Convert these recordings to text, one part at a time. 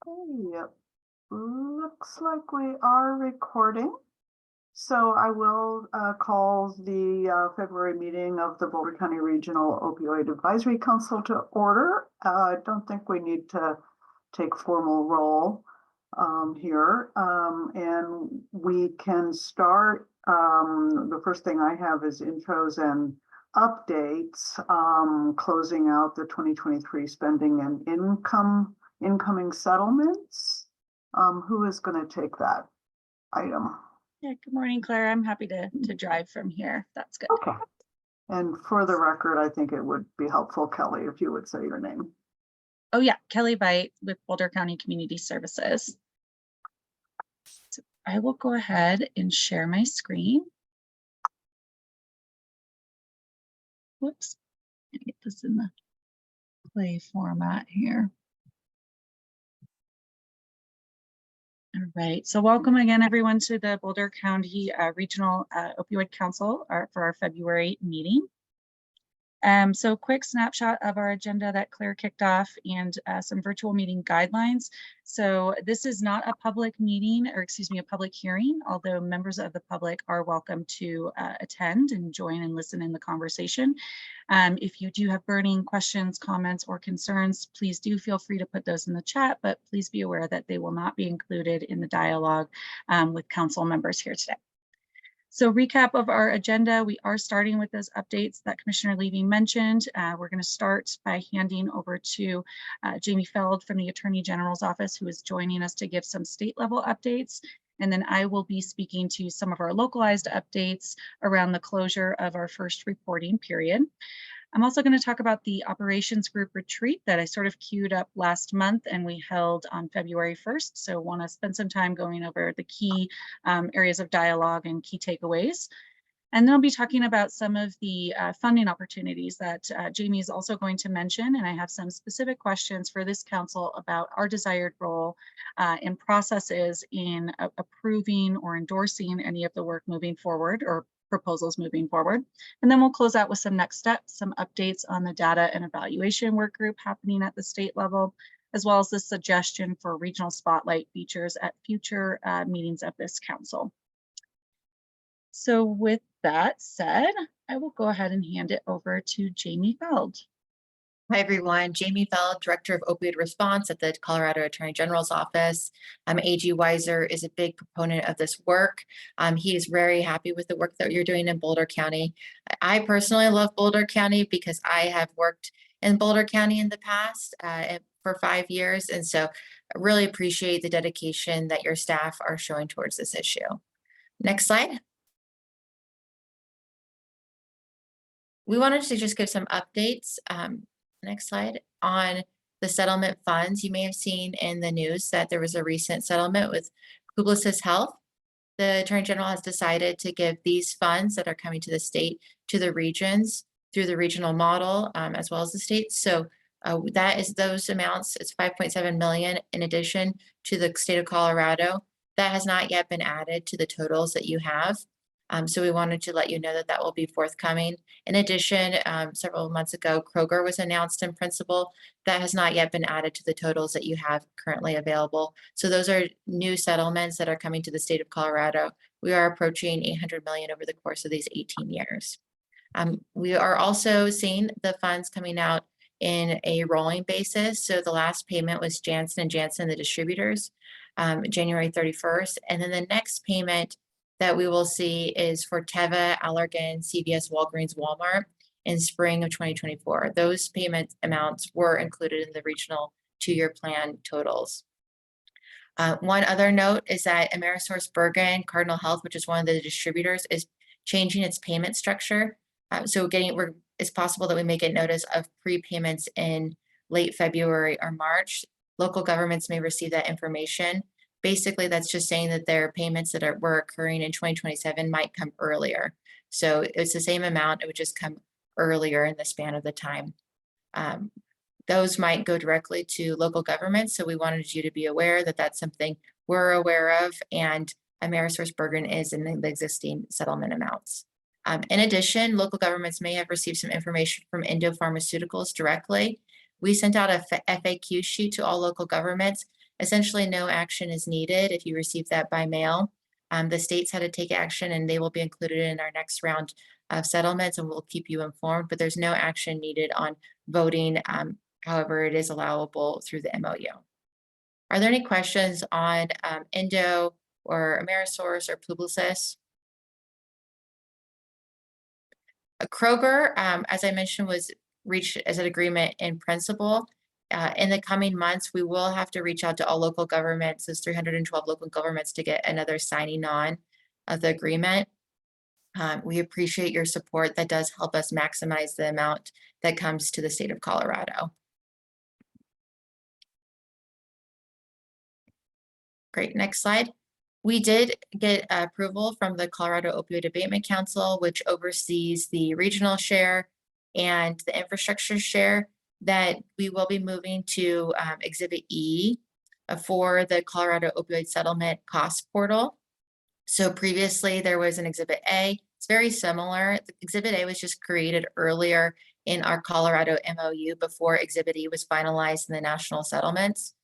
Yep. Looks like we are recording. So I will call the February meeting of the Boulder County Regional Opioid Advisory Council to order. I don't think we need to take formal roll here. And we can start. The first thing I have is intros and updates, closing out the 2023 spending and incoming settlements. Who is going to take that item? Yeah, good morning, Claire. I'm happy to drive from here. That's good. Okay. And for the record, I think it would be helpful, Kelly, if you would say your name. Oh yeah, Kelly Bite with Boulder County Community Services. So I will go ahead and share my screen. Whoops, get this in the play format here. All right, so welcome again, everyone, to the Boulder County Regional Opioid Council for our February meeting. So quick snapshot of our agenda that Claire kicked off and some virtual meeting guidelines. So this is not a public meeting, or excuse me, a public hearing, although members of the public are welcome to attend and join and listen in the conversation. If you do have burning questions, comments, or concerns, please do feel free to put those in the chat, but please be aware that they will not be included in the dialogue with council members here today. So recap of our agenda, we are starting with those updates that Commissioner Levy mentioned. We're going to start by handing over to Jamie Feld from the Attorney General's office, who is joining us to give some state level updates. And then I will be speaking to some of our localized updates around the closure of our first reporting period. I'm also going to talk about the operations group retreat that I sort of queued up last month and we held on February 1st. So want to spend some time going over the key areas of dialogue and key takeaways. And then I'll be talking about some of the funding opportunities that Jamie is also going to mention. And I have some specific questions for this council about our desired role and processes in approving or endorsing any of the work moving forward or proposals moving forward. And then we'll close out with some next steps, some updates on the data and evaluation work group happening at the state level, as well as the suggestion for regional spotlight features at future meetings of this council. So with that said, I will go ahead and hand it over to Jamie Feld. Hi, everyone. Jamie Feld, Director of Opioid Response at the Colorado Attorney General's Office. AG Weiser is a big proponent of this work. He is very happy with the work that you're doing in Boulder County. I personally love Boulder County because I have worked in Boulder County in the past for 5 years. And so I really appreciate the dedication that your staff are showing towards this issue. Next slide. We wanted to just give some updates. Next slide, on the settlement funds. You may have seen in the news that there was a recent settlement with Publicis Health. The Attorney General has decided to give these funds that are coming to the state to the regions through the regional model as well as the state. So that is those amounts. It's 5.7 million in addition to the state of Colorado. That has not yet been added to the totals that you have. So we wanted to let you know that that will be forthcoming. In addition, several months ago, Kroger was announced in principle. That has not yet been added to the totals that you have currently available. So those are new settlements that are coming to the state of Colorado. We are approaching 800 million over the course of these 18 years. We are also seeing the funds coming out in a rolling basis. So the last payment was Janssen & Janssen, the distributors, January 31st. And then the next payment that we will see is for Teva, Allergan, CVS, Walgreens, Walmart in spring of 2024. Those payment amounts were included in the regional 2-year plan totals. One other note is that AmerisourceBergen Cardinal Health, which is one of the distributors, is changing its payment structure. So it's possible that we may get notice of prepayments in late February or March. Local governments may receive that information. Basically, that's just saying that their payments that were occurring in 2027 might come earlier. So it's the same amount, it would just come earlier in the span of the time. Those might go directly to local governments. So we wanted you to be aware that that's something we're aware of, and AmerisourceBergen is in the existing settlement amounts. In addition, local governments may have received some information from Indo Pharmaceuticals directly. We sent out a FAQ sheet to all local governments, Essentially, no action is needed if you receive that by mail. The states had to take action, and they will be included in our next round of settlements, and we'll keep you informed, but there's no action needed on voting. However, it is allowable through the MOU. Are there any questions on Indo or Amerisource or Publicis? Kroger, as I mentioned, was reached as an agreement in principle. In the coming months, we will have to reach out to all local governments, those 312 local governments, to get another signing on of the agreement. We appreciate your support. That does help us maximize the amount that comes to the state of Colorado. Great, next slide. We did get approval from the Colorado Opioid Abatement Council, which oversees the regional share and the infrastructure share, that we will be moving to Exhibit E for the Colorado Opioid Settlement Cost Portal. So previously there was an Exhibit A. It's very similar. Exhibit A was just created earlier in our Colorado MOU before Exhibit E was finalized in the national settlements.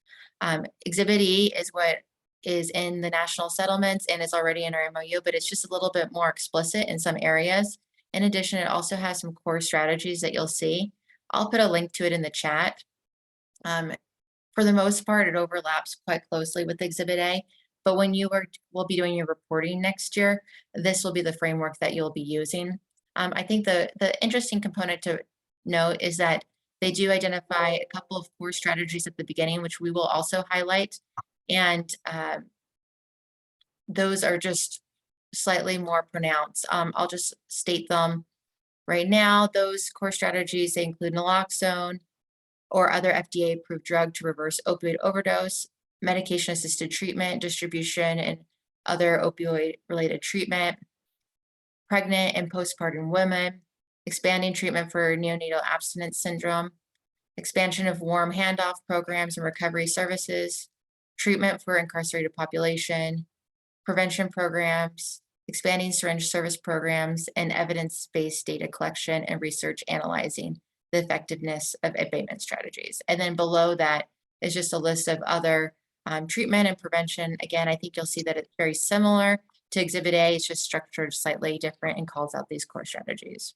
Exhibit E is what is in the national settlements and is already in our MOU, but it's just a little bit more explicit in some areas. In addition, it also has some core strategies that you'll see. I'll put a link to it in the chat. For the most part, it overlaps quite closely with Exhibit A, but when you will be doing your reporting next year, this will be the framework that you'll be using. I think the interesting component to note is that they do identify a couple of core strategies at the beginning, which we will also highlight. And those are just slightly more pronounced. I'll just state them right now. Those core strategies, they include naloxone or other FDA-approved drug to reverse opioid overdose, medication-assisted treatment, distribution, and other opioid-related treatment, pregnant and postpartum women, expanding treatment for neonatal abstinence syndrome, expansion of warm handoff programs and recovery services, treatment for incarcerated population, prevention programs, expanding syringe service programs, and evidence-based data collection and research analyzing the effectiveness of abatement strategies. And then below that is just a list of other treatment and prevention. Again, I think you'll see that it's very similar to Exhibit A. It's just structured slightly different and calls out these core strategies.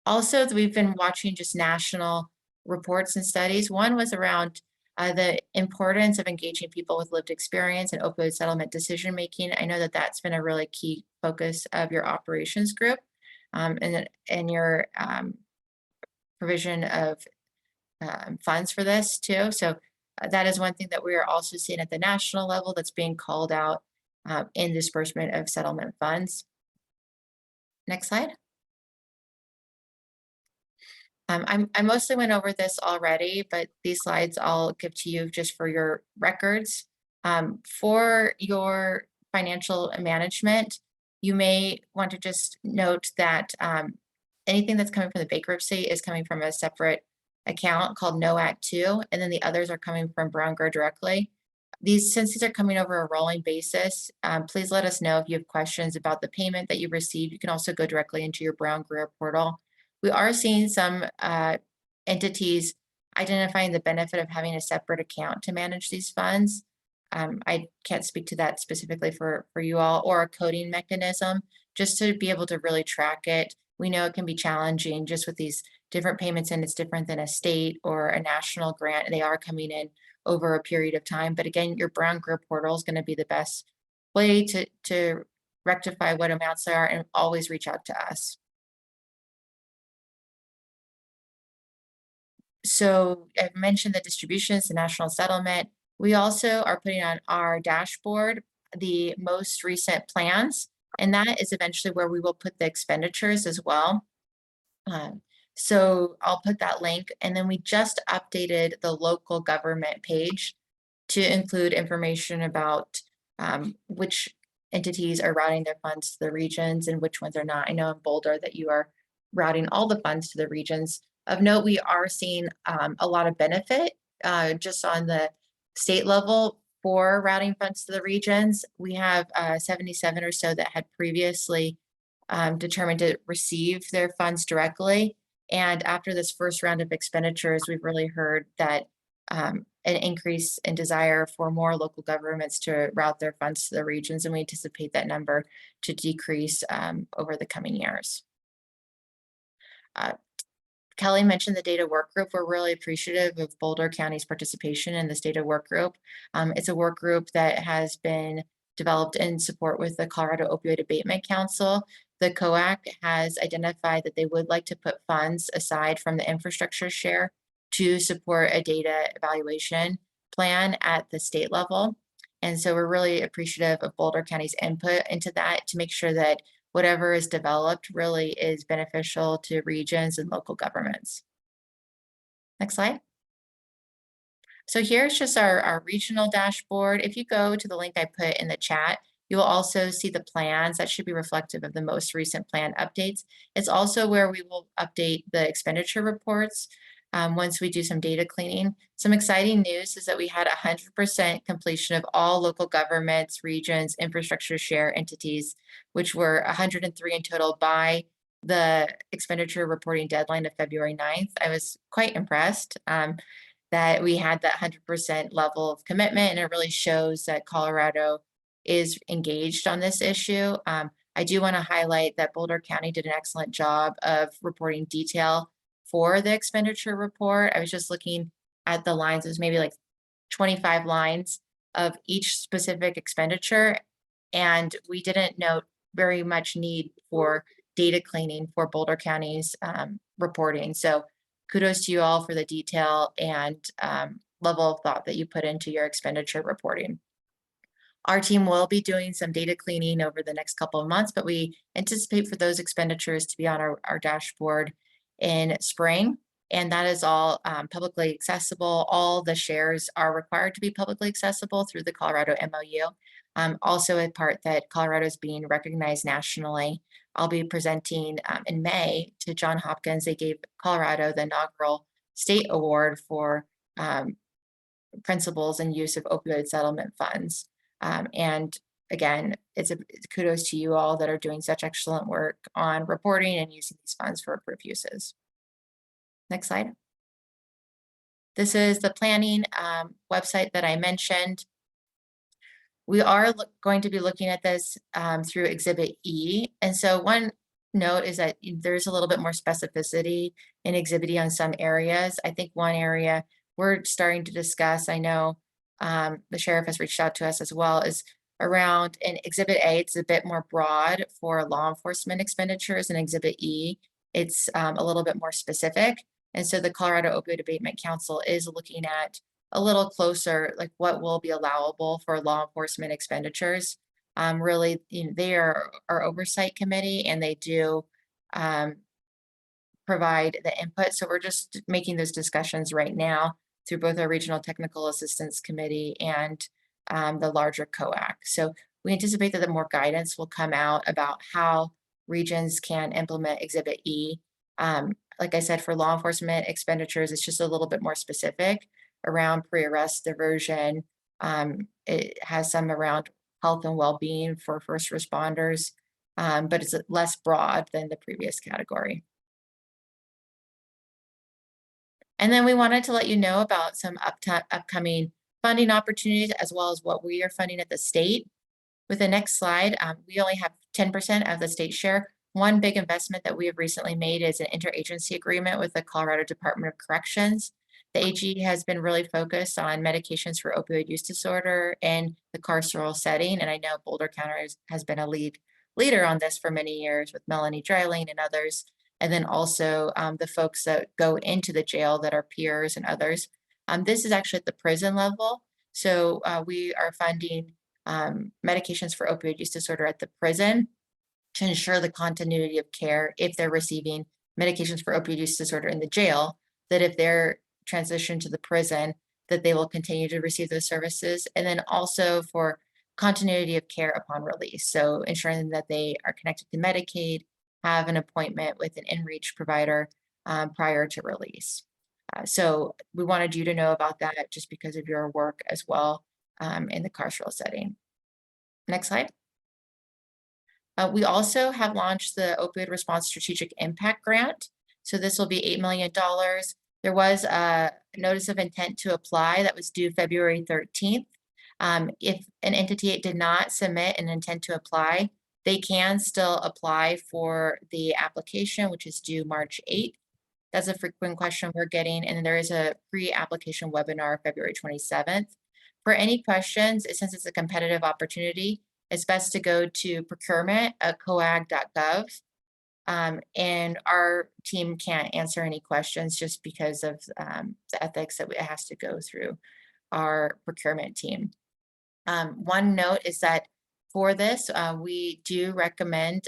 Also, we've been watching just national reports and studies. One was around the importance of engaging people with lived experience and opioid settlement decision-making. I know that that's been a really key focus of your operations group and your provision of funds for this too. So that is one thing that we are also seeing at the national level that's being called out in disbursement of settlement funds. Next slide. I mostly went over this already, but these slides I'll give to you just for your records. For your financial management, you may want to just note that anything that's coming from the bankruptcy is coming from a separate account called NOAC 2, and then the others are coming from Brown Grow directly. Since these are coming over a rolling basis, please let us know if you have questions about the payment that you received. You can also go directly into your Brown Grow portal. We are seeing some entities identifying the benefit of having a separate account to manage these funds. I can't speak to that specifically for you all, or a coding mechanism just to be able to really track it. We know it can be challenging just with these different payments, and it's different than a state or a national grant. They are coming in over a period of time. But again, your Brown Grow portal is going to be the best way to rectify what amounts there are, and always reach out to us. So I've mentioned the distributions, the national settlement. We also are putting on our dashboard the most recent plans, and that is eventually where we will put the expenditures as well. So I'll put that link, and then we just updated the local government page to include information about which entities are routing their funds to the regions and which ones are not. I know in Boulder that you are routing all the funds to the regions. Of note, we are seeing a lot of benefit just on the state level for routing funds to the regions. We have 77 or so that had previously determined to receive their funds directly. And after this first round of expenditures, we've really heard that an increase in desire for more local governments to route their funds to the regions, and we anticipate that number to decrease over the coming years. Kelly mentioned the data work group. We're really appreciative of Boulder County's participation in this data work group. It's a work group that has been developed in support with the Colorado Opioid Abatement Council. The COAC has identified that they would like to put funds aside from the infrastructure share to support a data evaluation plan at the state level. And so we're really appreciative of Boulder County's input into that to make sure that whatever is developed really is beneficial to regions and local governments. Next slide. So here's just our regional dashboard. If you go to the link I put in the chat, you will also see the plans that should be reflective of the most recent plan updates. It's also where we will update the expenditure reports once we do some data cleaning. Some exciting news is that we had 100% completion of all local governments, regions, infrastructure share entities, which were 103 in total by the expenditure reporting deadline of February 9th. I was quite impressed that we had that 100% level of commitment, and it really shows that Colorado is engaged on this issue. I do want to highlight that Boulder County did an excellent job of reporting detail for the expenditure report. I was just looking at the lines. There's maybe like 25 lines of each specific expenditure, and we didn't note very much need for data cleaning for Boulder County's reporting. So kudos to you all for the detail and level of thought that you put into your expenditure reporting. Our team will be doing some data cleaning over the next couple of months, but we anticipate for those expenditures to be on our dashboard in spring. And that is all publicly accessible. All the shares are required to be publicly accessible through the Colorado MOU. Also a part that Colorado is being recognized nationally. I'll be presenting in May to Johns Hopkins. They gave Colorado the inaugural state award for principles and use of opioid settlement funds. And again, it's kudos to you all that are doing such excellent work on reporting and using these funds for approved uses. Next slide. This is the planning website that I mentioned. We are going to be looking at this through Exhibit E. And so one note is that there's a little bit more specificity in Exhibit E on some areas. I think one area we're starting to discuss, I know the sheriff has reached out to us as well, is around in Exhibit A. It's a bit more broad for law enforcement expenditures. In Exhibit E, it's a little bit more specific. And so the Colorado Opioid Abatement Council is looking at a little closer, like what will be allowable for law enforcement expenditures. Really, they are our oversight committee, and they do provide the input. So we're just making those discussions right now through both our Regional Technical Assistance Committee and the larger COAC. So we anticipate that more guidance will come out about how regions can implement Exhibit E. Like I said, for law enforcement expenditures, it's just a little bit more specific around pre-arrest diversion. It has some around health and well-being for first responders, but it's less broad than the previous category. And then we wanted to let you know about some upcoming funding opportunities, as well as what we are funding at the state. With the next slide, we only have 10% of the state share. One big investment that we have recently made is an interagency agreement with the Colorado Department of Corrections. The AG has been really focused on medications for opioid use disorder in the carceral setting. And I know Boulder County has been a leader on this for many years with Melanie Dreiling and others. And then also the folks that go into the jail that are peers and others. This is actually at the prison level. So we are funding medications for opioid use disorder at the prison to ensure the continuity of care if they're receiving medications for opioid use disorder in the jail, that if they're transitioned to the prison, that they will continue to receive those services. And then also for continuity of care upon release. So ensuring that they are connected to Medicaid, have an appointment with an in-reach provider prior to release. So we wanted you to know about that just because of your work as well in the carceral setting. Next slide. We also have launched the Opioid Response Strategic Impact Grant. So this will be $8 million. There was a notice of intent to apply that was due February 13th. If an entity did not submit an intent to apply, they can still apply for the application, which is due March 8th. That's a frequent question we're getting. And then there is a pre-application webinar February 27th. For any questions, since it's a competitive opportunity, it's best to go to procurement@coag.gov. And our team can't answer any questions just because of the ethics that it has to go through our procurement team. One note is that for this, we do recommend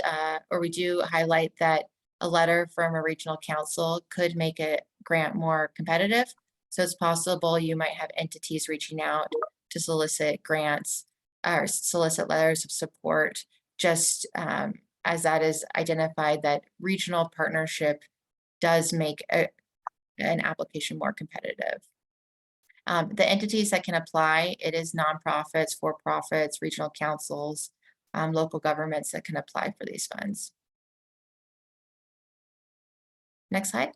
or we do highlight that a letter from a regional council could make a grant more competitive. So it's possible you might have entities reaching out to solicit grants or solicit letters of support, just as that is identified that regional partnership does make an application more competitive. The entities that can apply, it is nonprofits, for-profits, regional councils, local governments that can apply for these funds. Next slide.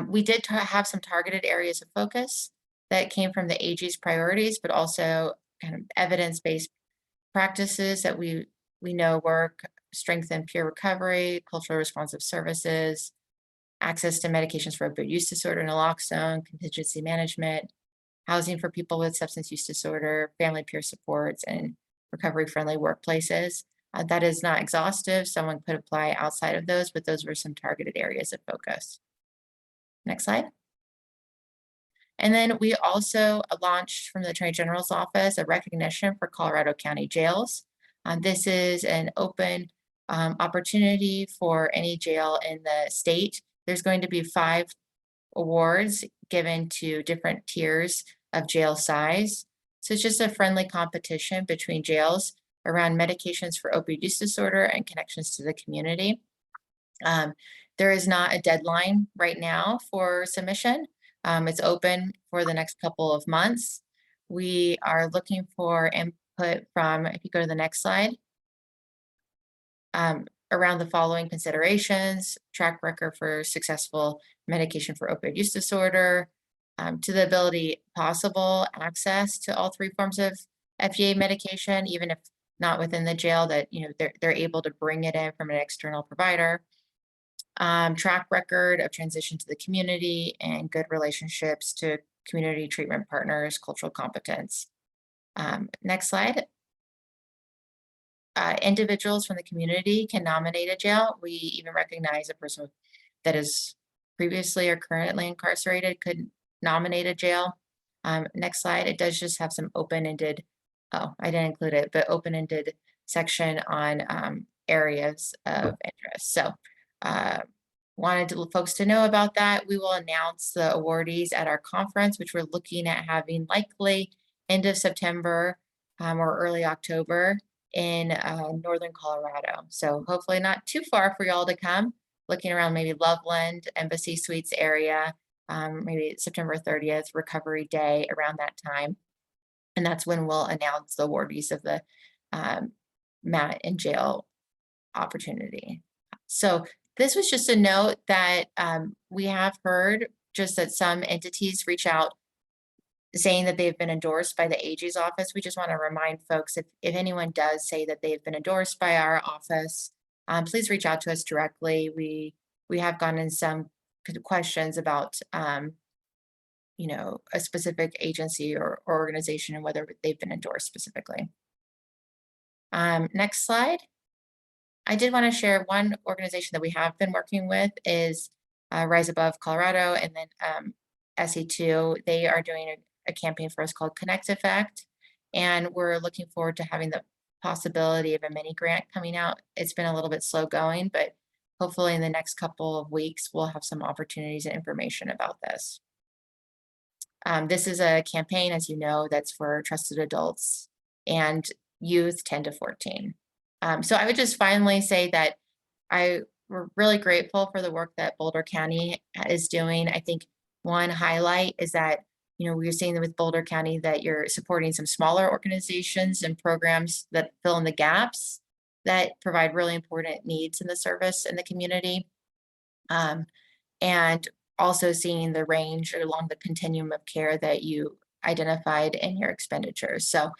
We did have some targeted areas of focus that came from the AG's priorities, but also kind of evidence-based practices that we know work: strengthen peer recovery, culturally responsive services, access to medications for opioid use disorder, naloxone, contingency management, housing for people with substance use disorder, family peer supports, and recovery-friendly workplaces. That is not exhaustive. Someone could apply outside of those, but those were some targeted areas of focus. Next slide. And then we also launched from the Attorney General's office a recognition for Colorado County jails. This is an open opportunity for any jail in the state. There's going to be 5 awards given to different tiers of jail size. So it's just a friendly competition between jails around medications for opioid use disorder and connections to the community. There is not a deadline right now for submission. It's open for the next couple of months. We are looking for input from, if you go to the next slide, around the following considerations: track record for successful medication for opioid use disorder, to the ability possible access to all 3 forms of FDA medication, even if not within the jail, that they're able to bring it in from an external provider. Track record of transition to the community and good relationships to community treatment partners, cultural competence. Next slide. Individuals from the community can nominate a jail. We even recognize a person that is previously or currently incarcerated could nominate a jail. Next slide. It does just have some open-ended, I didn't include it, but open-ended section on areas of interest. So wanted folks to know about that. We will announce the awardees at our conference, which we're looking at having likely end of September or early October in northern Colorado. So hopefully not too far for y'all to come. Looking around maybe Loveland, Embassy Suites area, maybe September 30th, Recovery Day, around that time. And that's when we'll announce the awardees of the Matt in Jail opportunity. So this was just a note that we have heard just that some entities reach out saying that they've been endorsed by the AG's office. We just want to remind folks, if anyone does say that they've been endorsed by our office, please reach out to us directly. We have gotten some questions about a specific agency or organization and whether they've been endorsed specifically. Next slide. I did want to share one organization that we have been working with is Rise Above Colorado, and then SE2. They are doing a campaign for us called Connect Effect, and we're looking forward to having the possibility of a mini grant coming out. It's been a little bit slow going, but hopefully in the next couple of weeks, we'll have some opportunities and information about this. This is a campaign, as you know, that's for trusted adults and youth 10 to 14. So I would just finally say that we're really grateful for the work that Boulder County is doing. I think one highlight is that, we're seeing with Boulder County that you're supporting some smaller organizations and programs that fill in the gaps that provide really important needs in the service in the community. And also seeing the range along the continuum of care that you identified in your expenditures. So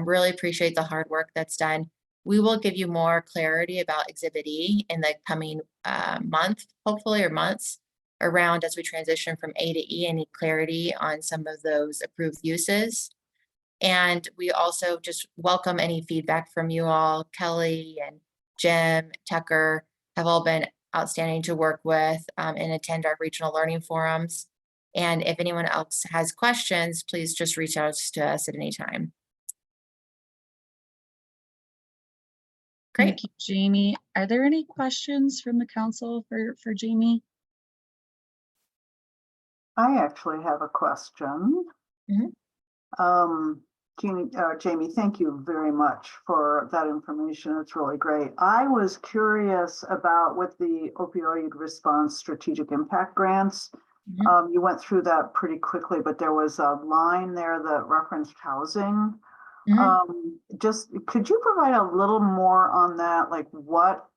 really appreciate the hard work that's done. We will give you more clarity about Exhibit E in the coming month, hopefully, or months around as we transition from A to E, any clarity on some of those approved uses. And we also just welcome any feedback from you all. Kelly and Jim, Tucker have all been outstanding to work with and attend our regional learning forums. And if anyone else has questions, please just reach out to us at any time. Great. Thank you, Jamie. Are there any questions from the council for Jamie? I actually have a question. Mhm. Jamie, thank you very much for that information. It's really great. I was curious about with the opioid response strategic impact grants. You went through that pretty quickly, but there was a line there that referenced housing. Just could you provide a little more on that? Like what,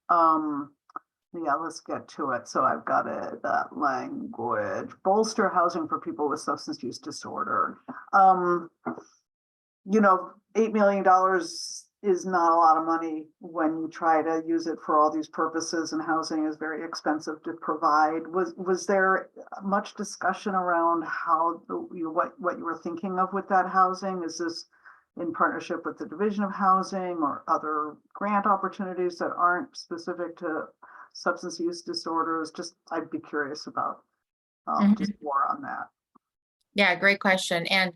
yeah, let's get to it. So I've got it, that language, bolster housing for people with substance use disorder. You know, $8 million is not a lot of money when you try to use it for all these purposes, and housing is very expensive to provide. Was there much discussion around how what you were thinking of with that housing? Is this in partnership with the Division of Housing or other grant opportunities that aren't specific to substance use disorders? Just I'd be curious about just more on that. Yeah, great question. And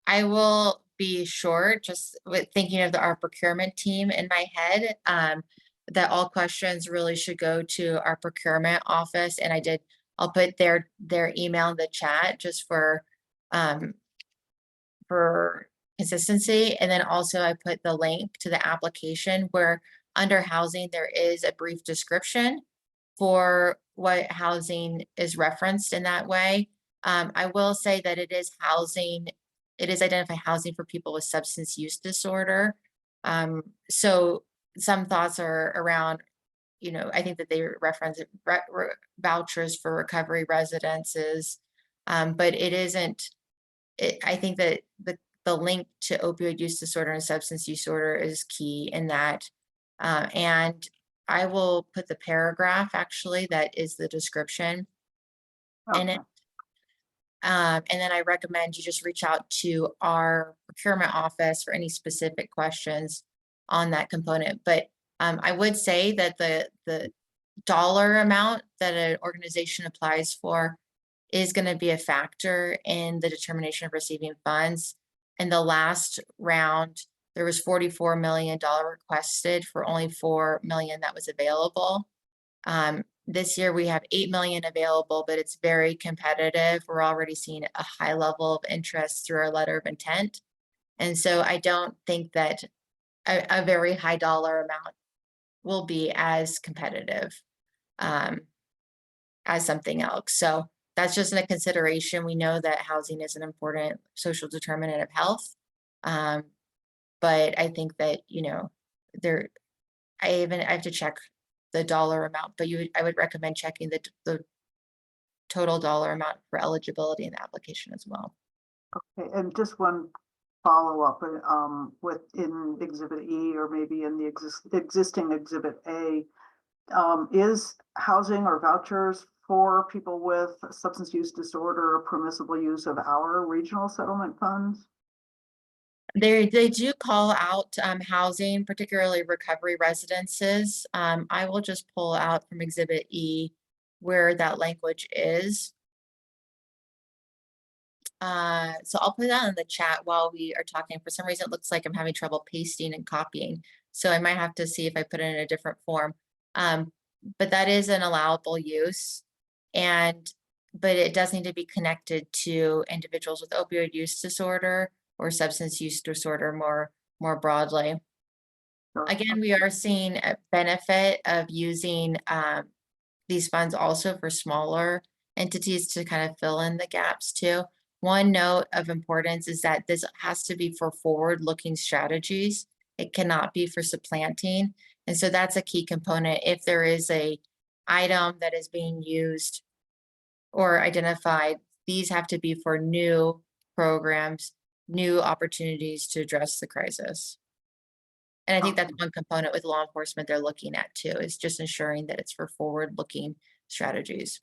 I will be short, just with thinking of our procurement team in my head, that all questions really should go to our procurement office. And I'll put their email in the chat just for consistency. And then also I put the link to the application where under housing, there is a brief description for what housing is referenced in that way. I will say that it is identified housing for people with substance use disorder. So some thoughts are around, I think that they reference vouchers for recovery residences, but it isn't, I think that the link to opioid use disorder and substance use disorder is key in that. And I will put the paragraph actually that is the description in it. And then I recommend you just reach out to our procurement office for any specific questions on that component. But I would say that the dollar amount that an organization applies for is going to be a factor in the determination of receiving funds. In the last round, there was $44 million requested for only $4 million that was available. This year we have $8 million available, but it's very competitive. We're already seeing a high level of interest through our letter of intent. And so I don't think that a very high dollar amount will be as competitive as something else. So that's just a consideration. We know that housing is an important social determinant of health. But I think that, I have to check the dollar amount, but I would recommend checking the total dollar amount for eligibility in the application as well. Okay, and just one follow-up within Exhibit E or maybe in the existing Exhibit A, is housing or vouchers for people with substance use disorder permissible use of our regional settlement funds? They do call out housing, particularly recovery residences. I will just pull out from Exhibit E where that language is. So I'll put that in the chat while we are talking. For some reason, it looks like I'm having trouble pasting and copying. So I might have to see if I put it in a different form. But that is an allowable use. But it does need to be connected to individuals with opioid use disorder or substance use disorder more broadly. Sure. Again, we are seeing a benefit of using these funds also for smaller entities to kind of fill in the gaps too. One note of importance is that this has to be for forward-looking strategies. It cannot be for supplanting. And so that's a key component. If there is a item that is being used or identified, these have to be for new programs, new opportunities to address the crisis. And I think that's one component with law enforcement they're looking at too, is just ensuring that it's for forward-looking strategies.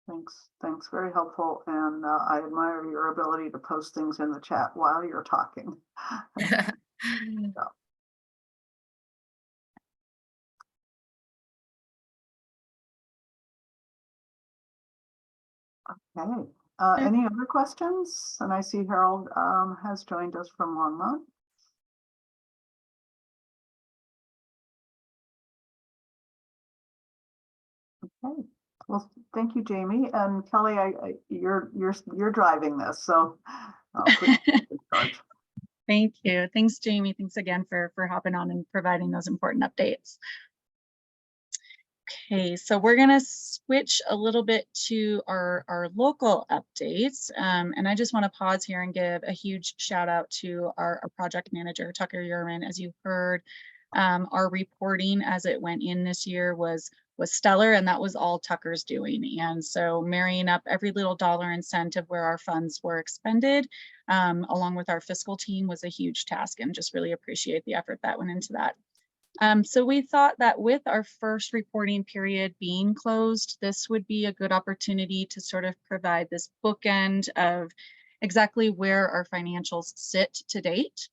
Thanks. Very helpful. And I admire your ability to post things in the chat while you're talking. Yeah. Okay. Any other questions? And I see Harold has joined us from Longmont. Okay. Well, thank you, Jamie. And Kelly, you're driving this, so I'll put you in charge. Thank you. Thanks, Jamie. Thanks again for hopping on and providing those important updates. Okay, so we're going to switch a little bit to our local updates. And I just want to pause here and give a huge shout out to our project manager, Tucker Yerman. As you heard, our reporting as it went in this year was stellar, and that was all Tucker's doing. And so marrying up every little dollar and cent of where our funds were expended, along with our fiscal team, was a huge task, and just really appreciate the effort that went into that. So we thought that with our first reporting period being closed, this would be a good opportunity to sort of provide this bookend of exactly where our financials sit to date.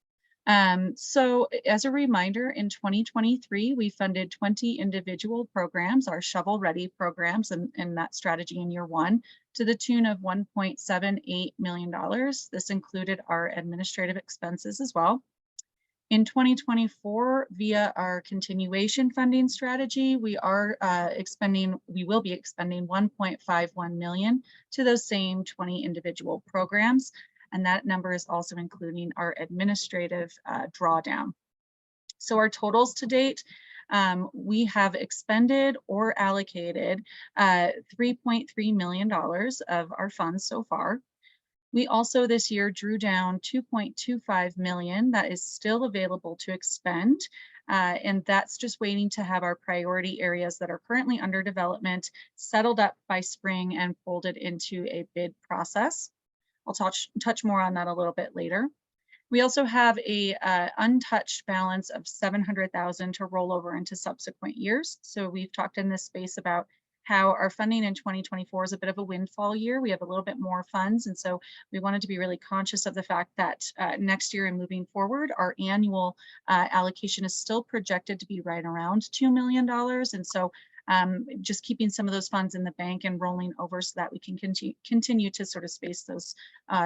So as a reminder, in 2023, we funded 20 individual programs, our shovel-ready programs, and that strategy in year one, to the tune of $1.78 million. This included our administrative expenses as well. In 2024, via our continuation funding strategy, we will be expending $1.51 million to those same 20 individual programs. And that number is also including our administrative drawdown. So our totals to date, we have expended or allocated $3.3 million of our funds so far. We also this year drew down $2.25 million that is still available to expend, and that's just waiting to have our priority areas that are currently under development settled up by spring and folded into a bid process. I'll touch more on that a little bit later. We also have a untouched balance of $700,000 to roll over into subsequent years. So we've talked in this space about how our funding in 2024 is a bit of a windfall year. We have a little bit more funds, and so we wanted to be really conscious of the fact that next year and moving forward, our annual allocation is still projected to be right around $2 million. And so just keeping some of those funds in the bank and rolling over so that we can continue to sort of space those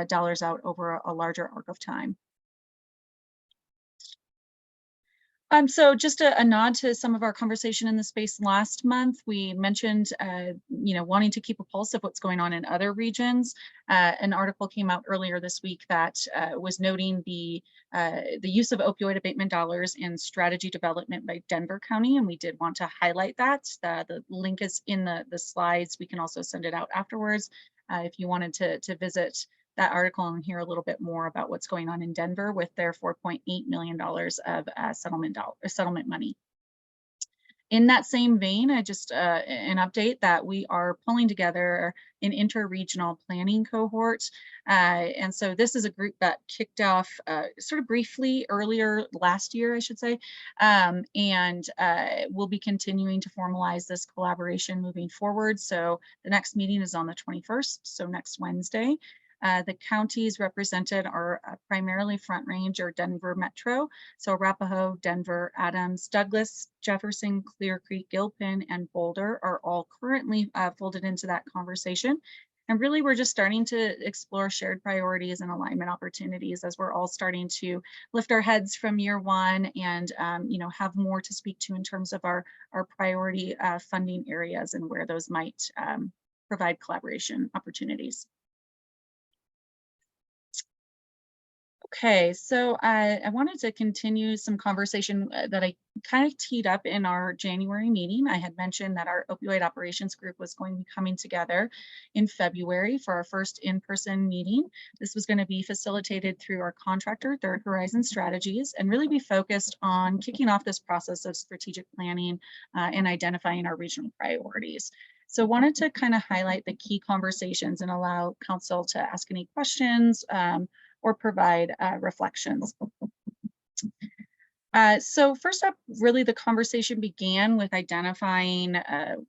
dollars out over a larger arc of time. So just a nod to some of our conversation in the space last month, we mentioned, wanting to keep a pulse of what's going on in other regions. An article came out earlier this week that was noting the use of opioid abatement dollars in strategy development by Denver County, and we did want to highlight that. The link is in the slides. We can also send it out afterwards if you wanted to visit that article and hear a little bit more about what's going on in Denver with their $4.8 million of settlement money. In that same vein, just an update that we are pulling together an inter-regional planning cohort. And so this is a group that kicked off sort of briefly earlier last year, I should say, and we'll be continuing to formalize this collaboration moving forward. So the next meeting is on the 21st, so next Wednesday. The counties represented are primarily Front Range or Denver Metro. So Arapahoe, Denver, Adams, Douglas, Jefferson, Clear Creek, Gilpin, and Boulder are all currently folded into that conversation. And really, we're just starting to explore shared priorities and alignment opportunities as we're all starting to lift our heads from year one and have more to speak to in terms of our priority funding areas and where those might provide collaboration opportunities. Okay, so I wanted to continue some conversation that I kind of teed up in our January meeting. I had mentioned that our opioid operations group was going to be coming together in February for our first in-person meeting. This was going to be facilitated through our contractor, Third Horizon Strategies, and really be focused on kicking off this process of strategic planning and identifying our regional priorities. So wanted to kind of highlight the key conversations and allow council to ask any questions or provide reflections. So first up, really the conversation began with identifying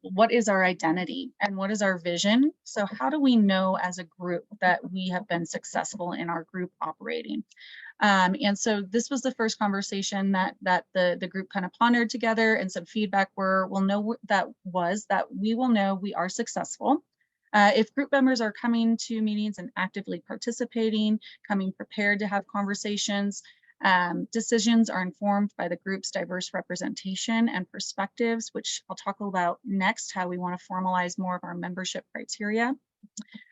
what is our identity and what is our vision. So how do we know as a group that we have been successful in our group operating? And so this was the first conversation that the group kind of pondered together, and some feedback we will know we are successful if group members are coming to meetings and actively participating, coming prepared to have conversations. Decisions are informed by the group's diverse representation and perspectives, which I'll talk about next, how we want to formalize more of our membership criteria.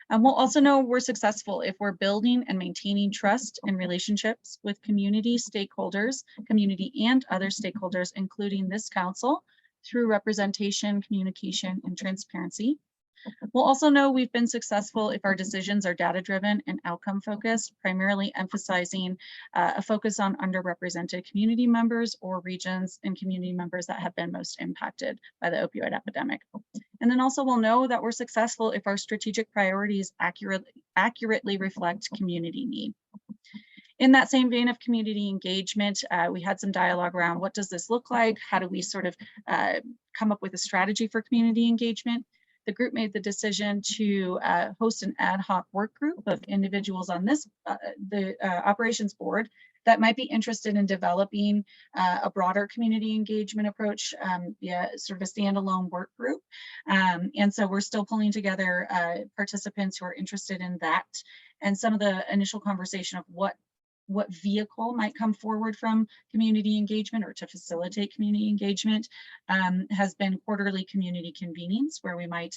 We'll also know we're successful if we're building and maintaining trust and relationships with community stakeholders, community and other stakeholders, including this council, through representation, communication, and transparency. We'll also know we've been successful if our decisions are data-driven and outcome-focused, primarily emphasizing a focus on underrepresented community members or regions and community members that have been most impacted by the opioid epidemic. And then also we'll know that we're successful if our strategic priorities accurately reflect community need. In that same vein of community engagement, we had some dialogue around what does this look like? How do we sort of come up with a strategy for community engagement? The group made the decision to host an ad hoc work group of individuals on this, the operations board that might be interested in developing a broader community engagement approach via sort of a standalone work group. And so we're still pulling together participants who are interested in that. And some of the initial conversation of what vehicle might come forward from community engagement or to facilitate community engagement has been quarterly community convenings, where we might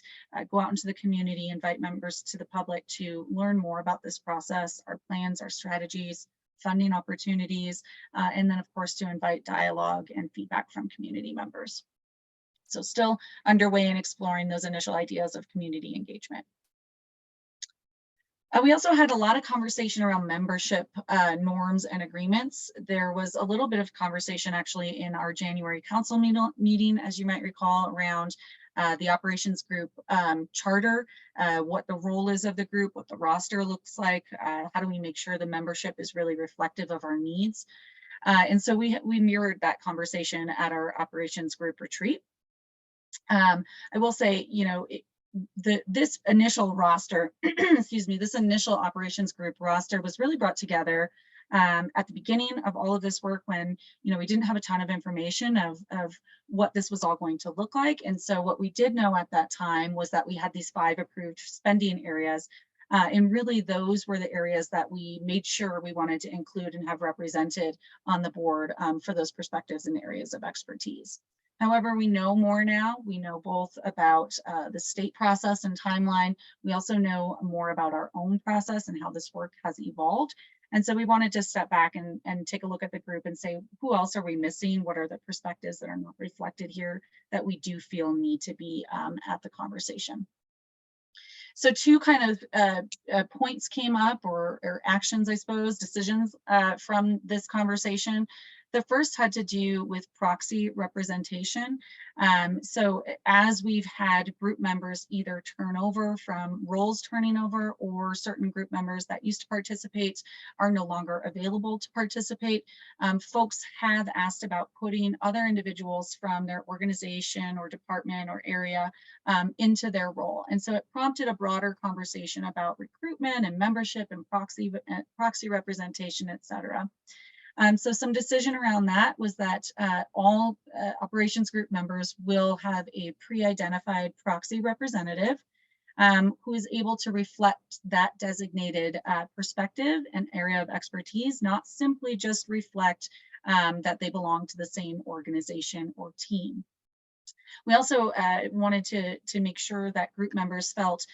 go out into the community, invite members to the public to learn more about this process, our plans, our strategies, funding opportunities, and then of course to invite dialogue and feedback from community members. So still underway in exploring those initial ideas of community engagement. We also had a lot of conversation around membership norms and agreements. There was a little bit of conversation actually in our January council meeting, as you might recall, around the operations group charter, what the role is of the group, what the roster looks like, how do we make sure the membership is really reflective of our needs. And so we mirrored that conversation at our operations group retreat. I will say, you know, this initial roster, excuse me, this initial operations group roster was really brought together at the beginning of all of this work when, you know, we didn't have a ton of information of what this was all going to look like. And so what we did know at that time was that we had these 5 approved spending areas. And really those were the areas that we made sure we wanted to include and have represented on the board for those perspectives and areas of expertise. However, we know more now. We know both about the state process and timeline. We also know more about our own process and how this work has evolved. And so we wanted to step back and take a look at the group and say, who else are we missing? What are the perspectives that are not reflected here that we do feel need to be at the conversation? So 2 kind of points came up, or actions, I suppose, decisions from this conversation. The first had to do with proxy representation. So as we've had group members either turn over from roles turning over, or certain group members that used to participate are no longer available to participate, folks have asked about putting other individuals from their organization or department or area into their role. And so it prompted a broader conversation about recruitment and membership and proxy representation, et cetera. So some decision around that was that all operations group members will have a pre-identified proxy representative who is able to reflect that designated perspective and area of expertise, not simply just reflect that they belong to the same organization or team. We also wanted to make sure that group members felt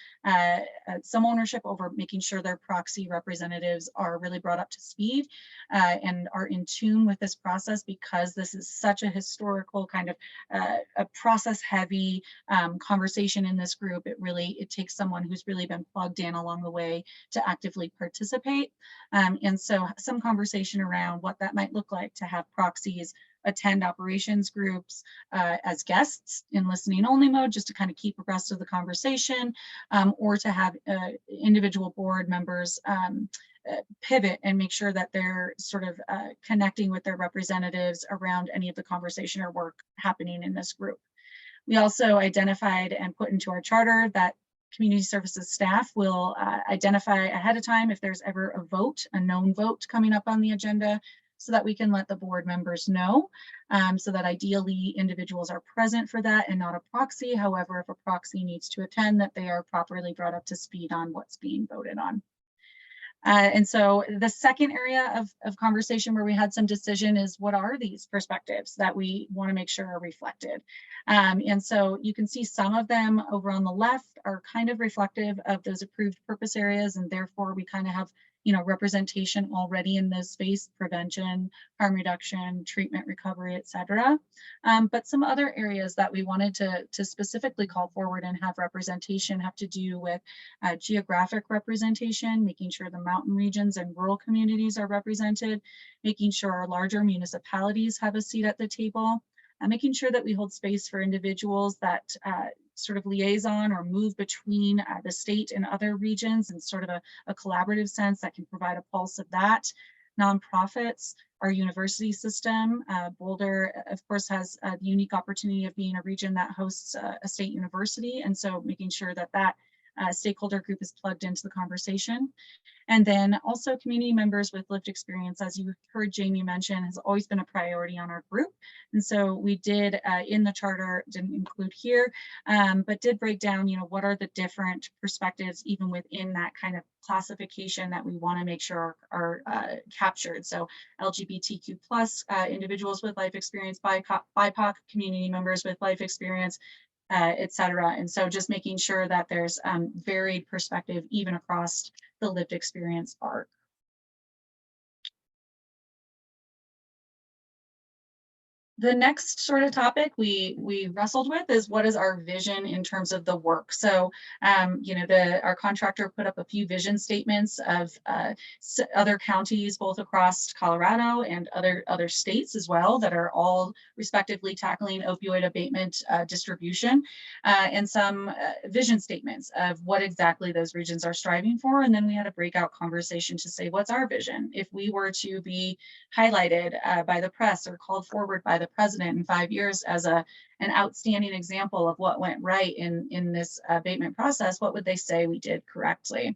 some ownership over making sure their proxy representatives are really brought up to speed and are in tune with this process, because this is such a historical kind of a process heavy conversation in this group. It takes someone who's really been plugged in along the way to actively participate. And so some conversation around what that might look like to have proxies attend operations groups as guests in listening only mode, just to kind of keep abreast of the conversation, or to have individual board members pivot and make sure that they're sort of connecting with their representatives around any of the conversation or work happening in this group. We also identified and put into our charter that community services staff will identify ahead of time if there's ever a vote, a known vote coming up on the agenda, so that we can let the board members know, so that ideally individuals are present for that and not a proxy. However, if a proxy needs to attend, that they are properly brought up to speed on what's being voted on. And so the second area of conversation where we had some decision is, what are these perspectives that we want to make sure are reflected? And so you can see some of them over on the left are kind of reflective of those approved purpose areas, and therefore we kind of have, you know, representation already in this space: prevention, harm reduction, treatment, recovery, etc. But some other areas that we wanted to specifically call forward and have representation have to do with geographic representation, making sure the mountain regions and rural communities are represented, making sure our larger municipalities have a seat at the table, and making sure that we hold space for individuals that sort of liaison or move between the state and other regions in sort of a collaborative sense that can provide a pulse of that. Nonprofits, our university system. Boulder, of course, has the unique opportunity of being a region that hosts a state university, and so making sure that that stakeholder group is plugged into the conversation. And then also community members with lived experience, as you heard Jamie mention, has always been a priority on our group. And so we did in the charter, didn't include here, but did break down, you know, what are the different perspectives even within that kind of classification that we want to make sure are captured. So LGBTQ plus individuals with life experience, BIPOC community members with life experience, etc. And so just making sure that there's varied perspective even across the lived experience arc. The next sort of topic we wrestled with is, what is our vision in terms of the work? So, you know, our contractor put up a few vision statements of other counties, both across Colorado and other states as well, that are all respectively tackling opioid abatement distribution, and some vision statements of what exactly those regions are striving for. And then we had a breakout conversation to say, what's our vision? If we were to be highlighted by the press or called forward by the president in 5 years as an outstanding example of what went right in this abatement process, what would they say we did correctly?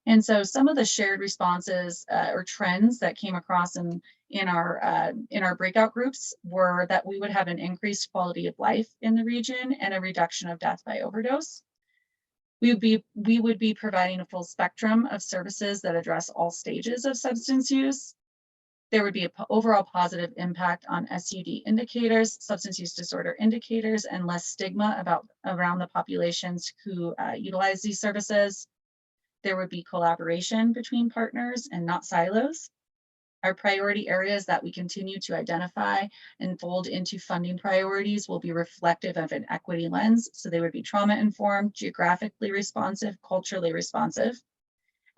And so some of the shared responses or trends that came across in our breakout groups were that we would have an increased quality of life in the region and a reduction of death by overdose. We would be providing a full spectrum of services that address all stages of substance use. There would be an overall positive impact on SUD indicators, substance use disorder indicators, and less stigma around the populations who utilize these services. There would be collaboration between partners and not silos. Our priority areas that we continue to identify and fold into funding priorities will be reflective of an equity lens. So they would be trauma-informed, geographically responsive, culturally responsive.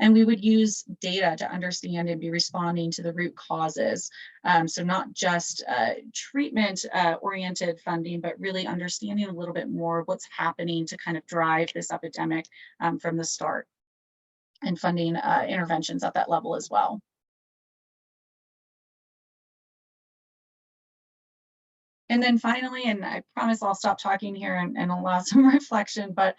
And we would use data to understand and be responding to the root causes. So not just treatment-oriented funding, but really understanding a little bit more of what's happening to kind of drive this epidemic from the start, and funding interventions at that level as well. And then finally, and I promise I'll stop talking here and allow some reflection, but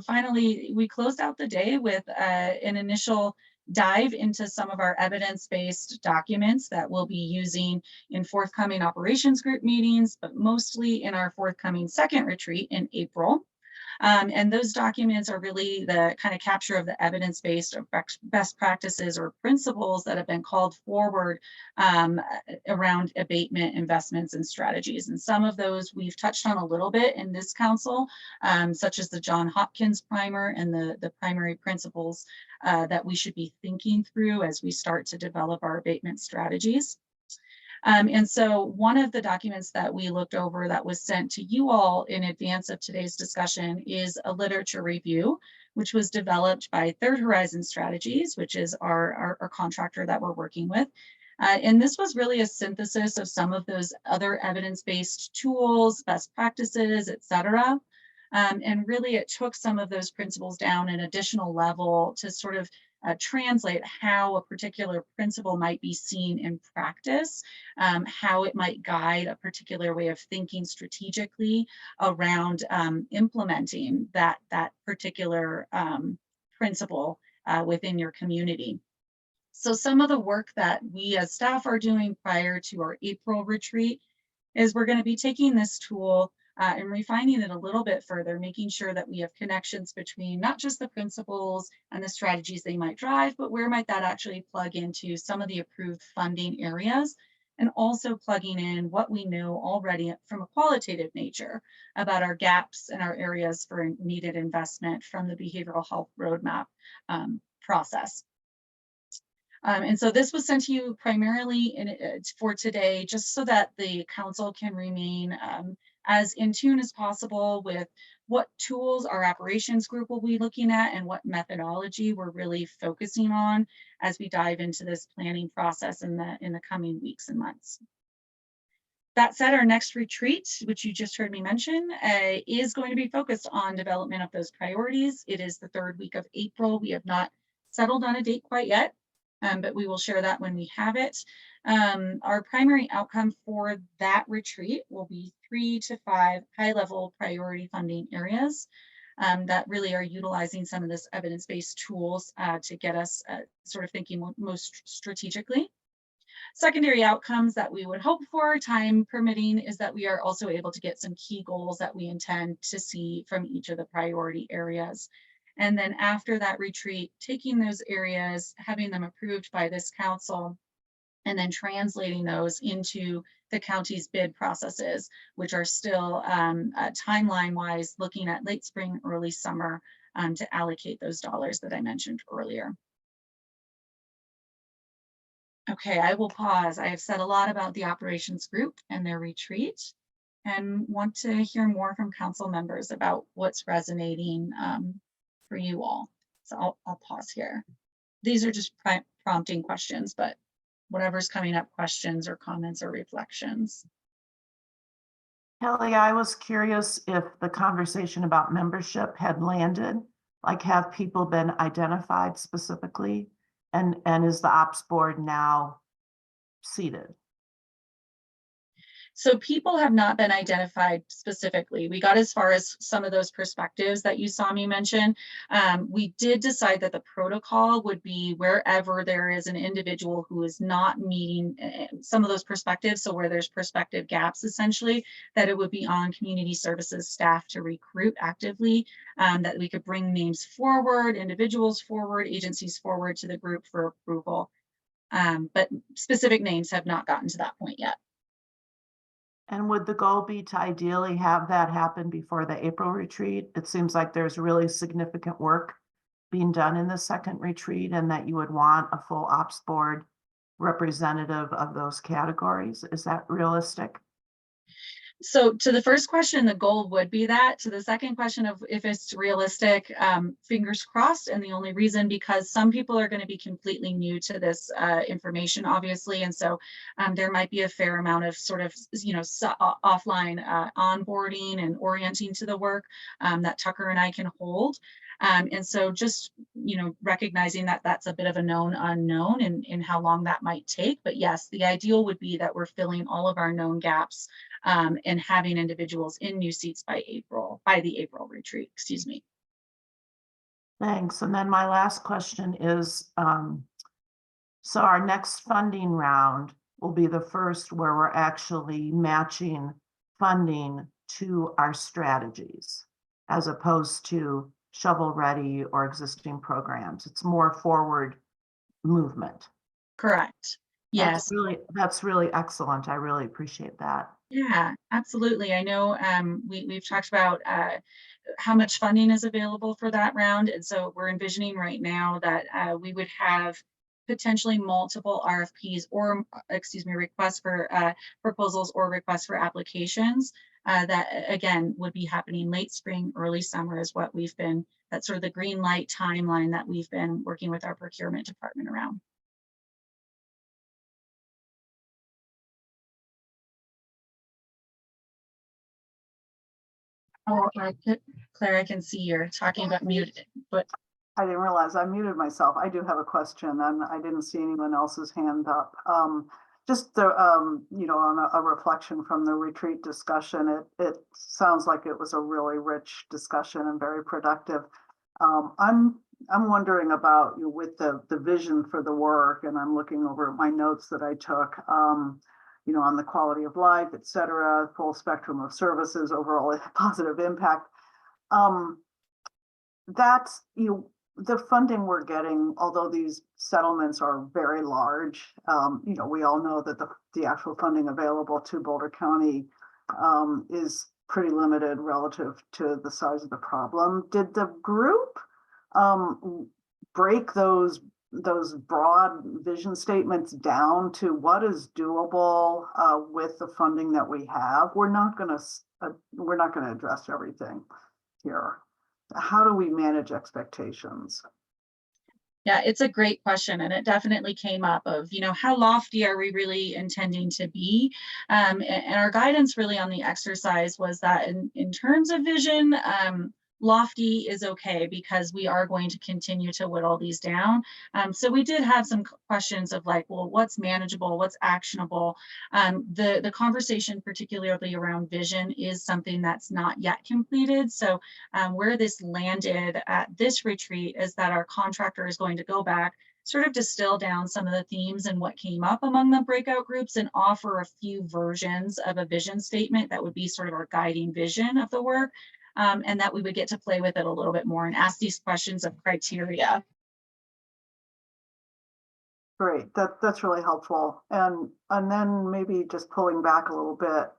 finally, we closed out the day with an initial dive into some of our evidence-based documents that we'll be using in forthcoming operations group meetings, but mostly in our forthcoming second retreat in April. And those documents are really the kind of capture of the evidence-based or best practices or principles that have been called forward around abatement investments and strategies. And some of those we've touched on a little bit in this council, such as the John Hopkins primer and the primary principles that we should be thinking through as we start to develop our abatement strategies. And so one of the documents that we looked over that was sent to you all in advance of today's discussion is a literature review, which was developed by Third Horizon Strategies, which is our contractor that we're working with. And this was really a synthesis of some of those other evidence-based tools, best practices, et cetera. And really it took some of those principles down an additional level to sort of translate how a particular principle might be seen in practice, how it might guide a particular way of thinking strategically around implementing that particular principle within your community. So some of the work that we as staff are doing prior to our April retreat is we're going to be taking this tool and refining it a little bit further, making sure that we have connections between not just the principles and the strategies they might drive, but where might that actually plug into some of the approved funding areas, and also plugging in what we know already from a qualitative nature about our gaps and our areas for needed investment from the behavioral health roadmap process. And so this was sent to you primarily for today, just so that the council can remain as in tune as possible with what tools our operations group will be looking at and what methodology we're really focusing on as we dive into this planning process in the coming weeks and months. That said, our next retreat, which you just heard me mention, is going to be focused on development of those priorities. It is the third week of April. We have not settled on a date quite yet, but we will share that when we have it. Our primary outcome for that retreat will be 3 to 5 high-level priority funding areas that really are utilizing some of this evidence-based tools to get us sort of thinking most strategically. Secondary outcomes that we would hope for, time permitting, is that we are also able to get some key goals that we intend to see from each of the priority areas. And then after that retreat, taking those areas, having them approved by this council, and then translating those into the county's bid processes, which are still timeline-wise looking at late spring, early summer to allocate those dollars that I mentioned earlier. Okay, I will pause. I have said a lot about the operations group and their retreat, and want to hear more from council members about what's resonating for you all. So I'll pause here. These are just prompting questions, but whatever's coming up, questions or comments or reflections. Kelly, I was curious if the conversation about membership had landed, like have people been identified specifically, and is the ops board now seated? So people have not been identified specifically. We got as far as some of those perspectives that you saw me mention. We did decide that the protocol would be wherever there is an individual who is not meeting some of those perspectives, so where there's perspective gaps essentially, that it would be on community services staff to recruit actively, that we could bring names forward, individuals forward, agencies forward to the group for approval. But specific names have not gotten to that point yet. And would the goal be to ideally have that happen before the April retreat? It seems like there's really significant work being done in the second retreat, and that you would want a full ops board representative of those categories. Is that realistic? So to the first question, the goal would be that. To the second question of if it's realistic, fingers crossed. And the only reason, because some people are going to be completely new to this information, obviously. And so there might be a fair amount of sort of, offline onboarding and orienting to the work that Tucker and I can hold. And so just, recognizing that that's a bit of a known unknown in how long that might take. But yes, the ideal would be that we're filling all of our known gaps and having individuals in new seats by the April retreat, excuse me. Thanks. And then my last question is, so our next funding round will be the first where we're actually matching funding to our strategies. as opposed to shovel-ready or existing programs. It's more forward movement. Correct. Yes. That's really excellent. I really appreciate that. Yeah, absolutely. I know we've talked about how much funding is available for that round. And so we're envisioning right now that we would have potentially multiple RFPs or, excuse me, requests for proposals or requests for applications that, again, would be happening late spring, early summer is what we've been, that's sort of the green light timeline that we've been working with our procurement department around. Oh, Claire, I can see you're talking about muted, but I didn't realize I muted myself. I do have a question, and I didn't see anyone else's hand up. Just the, on a reflection from the retreat discussion, it sounds like it was a really rich discussion and very productive. I'm wondering about, with the vision for the work, and I'm looking over my notes that I took, on the quality of life, et cetera, full spectrum of services, overall positive impact. That's, the funding we're getting, although these settlements are very large, we all know that the actual funding available to Boulder County is pretty limited relative to the size of the problem. Did the group break those broad vision statements down to what is doable with the funding that we have? We're not going to address everything here. How do we manage expectations? Yeah, it's a great question, and it definitely came up of, how lofty are we really intending to be? And our guidance really on the exercise was that in terms of vision, lofty is okay because we are going to continue to whittle these down. So we did have some questions of like, well, what's manageable, what's actionable? The conversation, particularly around vision, is something that's not yet completed. So where this landed at this retreat is that our contractor is going to go back, sort of distill down some of the themes and what came up among the breakout groups and offer a few versions of a vision statement that would be sort of our guiding vision of the work. And that we would get to play with it a little bit more and ask these questions of criteria. Great, that's really helpful. And then maybe just pulling back a little bit,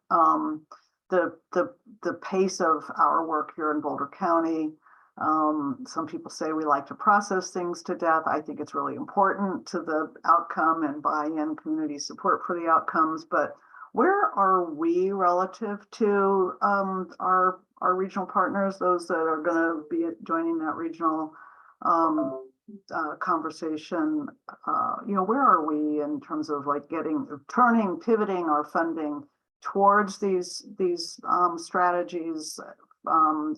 the pace of our work here in Boulder County. Some people say we like to process things to death. I think it's really important to the outcome and buy-in, community support for the outcomes. But where are we relative to our regional partners, those that are going to be joining that regional conversation? Where are we in terms of like pivoting our funding towards these strategies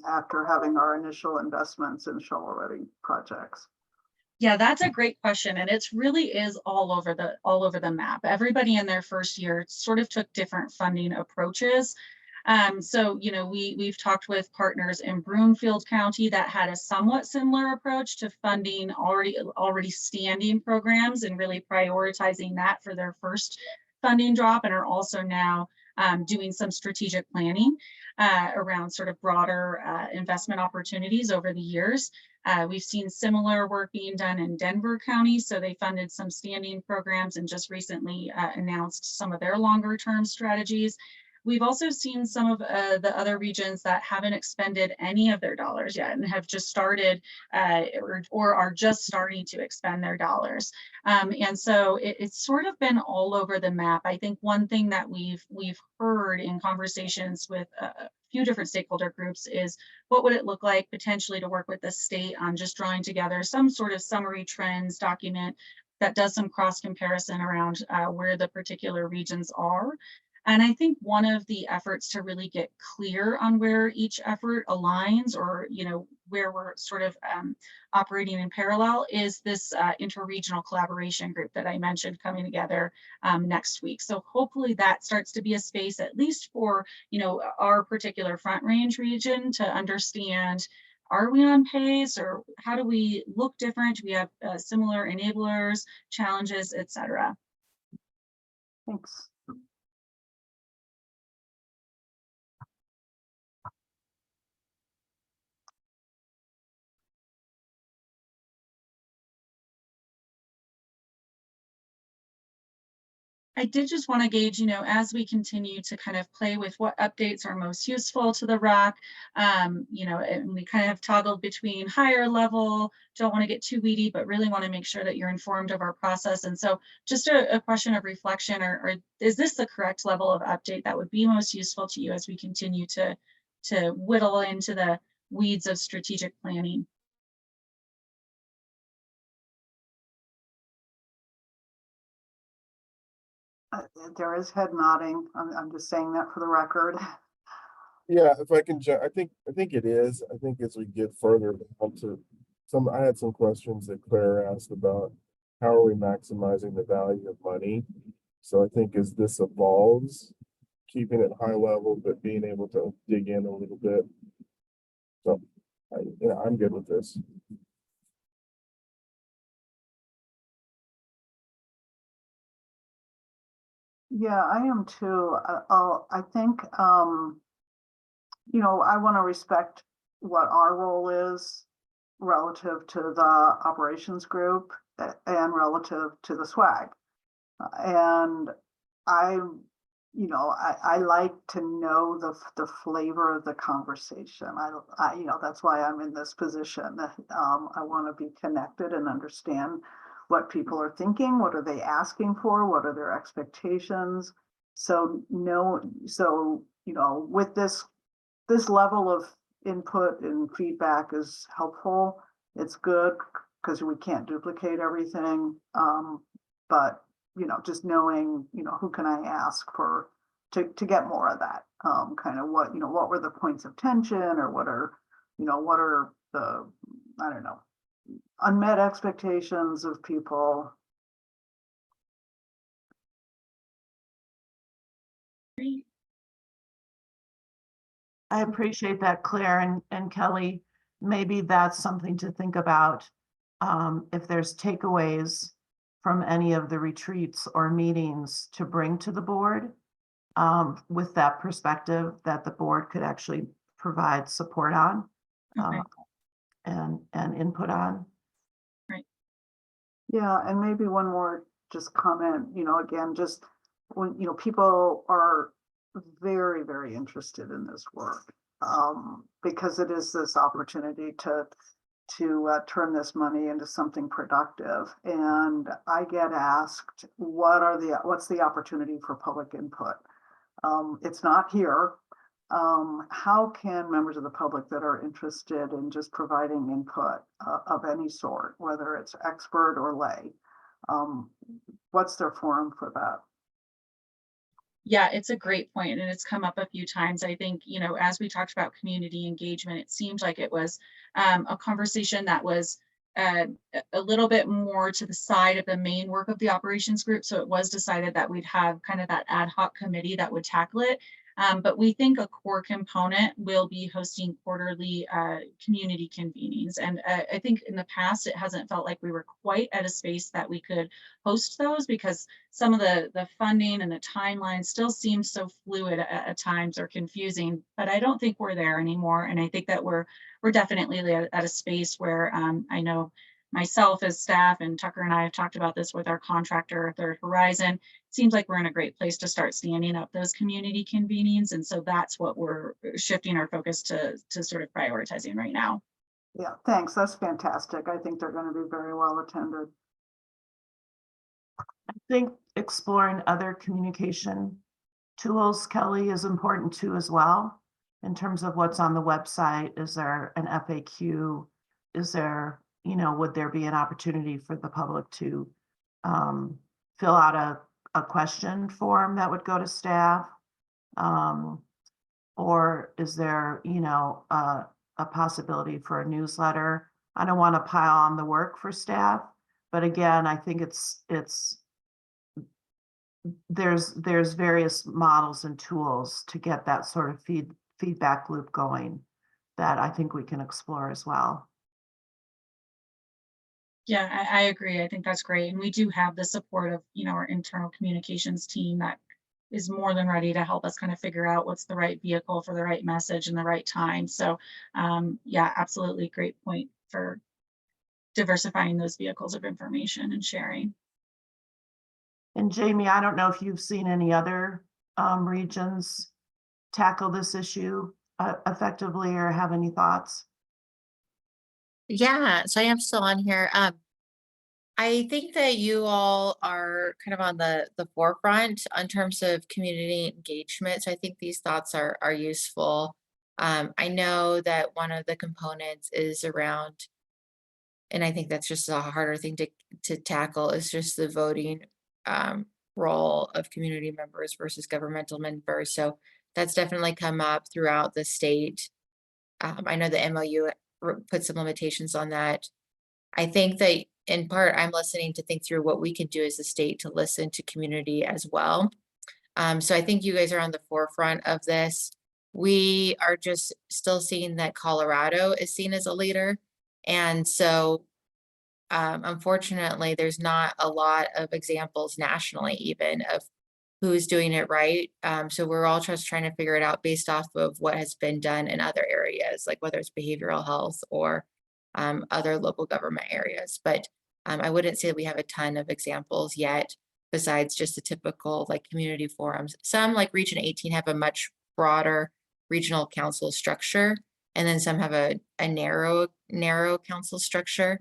after having our initial investments in shovel-ready projects? Yeah, that's a great question. And it really is all over the map. Everybody in their first year sort of took different funding approaches. So, we've talked with partners in Broomfield County that had a somewhat similar approach to funding already standing programs and really prioritizing that for their first funding drop, and are also now doing some strategic planning around sort of broader investment opportunities over the years. We've seen similar work being done in Denver County. So they funded some standing programs and just recently announced some of their longer term strategies. We've also seen some of the other regions that haven't expended any of their dollars yet and have just started or are just starting to expend their dollars. And so it's sort of been all over the map. I think one thing that we've heard in conversations with a few different stakeholder groups is what would it look like potentially to work with the state on just drawing together some sort of summary trends document that does some cross comparison around where the particular regions are. And I think one of the efforts to really get clear on where each effort aligns or, where we're sort of operating in parallel is this interregional collaboration group that I mentioned coming together next week. So hopefully that starts to be a space, at least for, our particular Front Range region, to understand, are we on pace or how do we look different? Do we have similar enablers, challenges, et cetera? Thanks. I did just want to gauge, as we continue to kind of play with what updates are most useful to the ROC, and we kind of toggled between higher level, don't want to get too weedy, but really want to make sure that you're informed of our process. And so just a question of reflection, or is this the correct level of update that would be most useful to you as we continue to whittle into the weeds of strategic planning? There is head nodding. I'm just saying that for the record. Yeah, if I can, I think it is. I think as we get further onto I had some questions that Claire asked about how are we maximizing the value of money? So I think as this evolves, keeping it high level, but being able to dig in a little bit. So I'm good with this. Yeah, I am too. I think, I want to respect what our role is relative to the operations group and relative to the SWAG. And I like to know the flavor of the conversation. That's why I'm in this position. I want to be connected and understand what people are thinking, what are they asking for, what are their expectations. So with this level of input and feedback is helpful. It's good because we can't duplicate everything. But just knowing, who can I ask for to get more of that, kind of what were the points of tension, or what are the, I don't know, unmet expectations of people. I appreciate that, Claire and Kelly. Maybe that's something to think about. If there's takeaways from any of the retreats or meetings to bring to the board, with that perspective that the board could actually provide support on, Okay. and input on. Yeah, and maybe one more just comment, again, just when, people are very, very interested in this work, because it is this opportunity to turn this money into something productive. And I get asked, what's the opportunity for public input? It's not here. How can members of the public that are interested in just providing input of any sort, whether it's expert or lay, what's their forum for that? Yeah, it's a great point, and it's come up a few times. I think, as we talked about community engagement, it seemed like it was a conversation that was a little bit more to the side of the main work of the operations group. So it was decided that we'd have kind of that ad hoc committee that would tackle it. But we think a core component will be hosting quarterly community convenings. And I think in the past, it hasn't felt like we were quite at a space that we could host those, because some of the funding and the timeline still seems so fluid at times, or confusing, but I don't think we're there anymore. And I think that we're definitely at a space where I know myself as staff, and Tucker and I have talked about this with our contractor, Third Horizon. It seems like we're in a great place to start standing up those community convenings. And so that's what we're shifting our focus to sort of prioritizing right now. Yeah, thanks. That's fantastic. I think they're going to be very well attended. I think exploring other communication tools, Kelly, is important too as well, in terms of what's on the website. Is there an FAQ? Is there, would there be an opportunity for the public to fill out a question form that would go to staff? Or is there, a possibility for a newsletter? I don't want to pile on the work for staff, but again, I think there's various models and tools to get that sort of feedback loop going that I think we can explore as well. Yeah, I agree. I think that's great. And we do have the support of, our internal communications team that is more than ready to help us kind of figure out what's the right vehicle for the right message and the right time. So yeah, absolutely great point for diversifying those vehicles of information and sharing. And Jamie, I don't know if you've seen any other regions tackle this issue effectively or have any thoughts? Yeah, so I am still on here. I think that you all are kind of on the forefront in terms of community engagement. So I think these thoughts are useful. I know that one of the components is around, and I think that's just a harder thing to tackle, is just the voting role of community members versus governmental members. So that's definitely come up throughout the state. I know the MOU put some limitations on that. I think that in part, I'm listening to think through what we can do as a state to listen to community as well. So I think you guys are on the forefront of this. We are just still seeing that Colorado is seen as a leader. And so unfortunately, there's not a lot of examples nationally even of who's doing it right. So we're all just trying to figure it out based off of what has been done in other areas, like whether it's behavioral health or other local government areas. But I wouldn't say we have a ton of examples yet, besides just the typical like community forums. Some like Region 18 have a much broader regional council structure, and then some have a narrow council structure.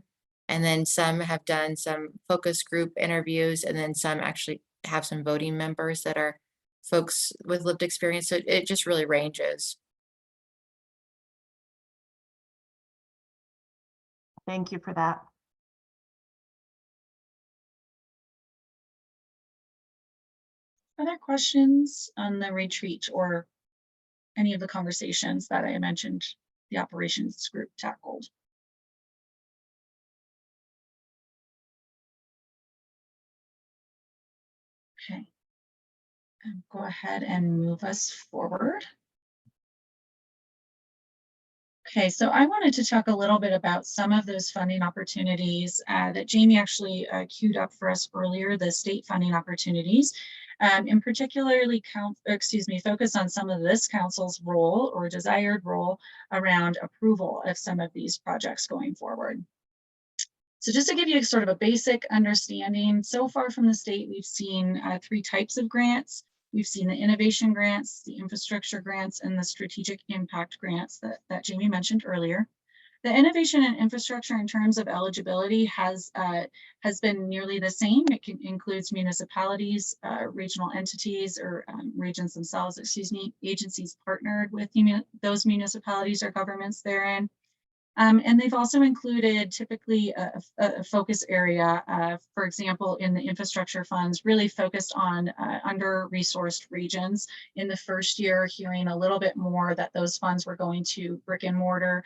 And then some have done some focus group interviews, and then some actually have some voting members that are folks with lived experience. So it just really ranges. Thank you for that. Other questions on the retreat or any of the conversations that I mentioned the operations group tackled? Okay. Go ahead and move us forward. Okay, so I wanted to talk a little bit about some of those funding opportunities that Jamie actually queued up for us earlier, the state funding opportunities, and particularly focus on some of this council's role or desired role around approval of some of these projects going forward. So just to give you sort of a basic understanding, so far from the state, we've seen 3 types of grants. We've seen the innovation grants, the infrastructure grants, and the strategic impact grants that Jamie mentioned earlier. The innovation and infrastructure in terms of eligibility has been nearly the same. It includes municipalities, regional entities, or regions themselves, agencies partnered with those municipalities or governments therein. And they've also included typically a focus area, for example, in the infrastructure funds, really focused on under-resourced regions. In the first year, hearing a little bit more that those funds were going to brick and mortar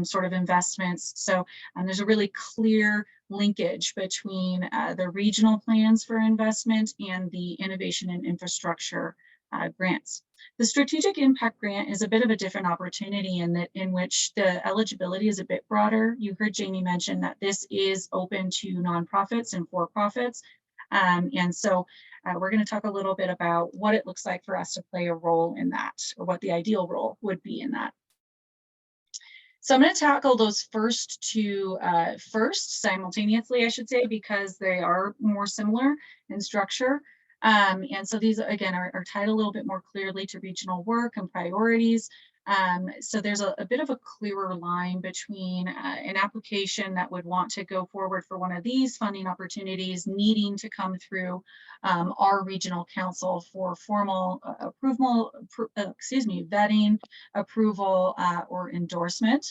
sort of investments. So there's a really clear linkage between the regional plans for investment and the innovation and infrastructure grants. The strategic impact grant is a bit of a different opportunity in which the eligibility is a bit broader. You heard Jamie mention that this is open to nonprofits and for-profits. And so we're going to talk a little bit about what it looks like for us to play a role in that, or what the ideal role would be in that. So I'm going to tackle those first 2 first simultaneously, I should say, because they are more similar in structure. And so these, again, are tied a little bit more clearly to regional work and priorities. So there's a bit of a clearer line between an application that would want to go forward for one of these funding opportunities needing to come through our regional council for formal approval, vetting, approval, or endorsement.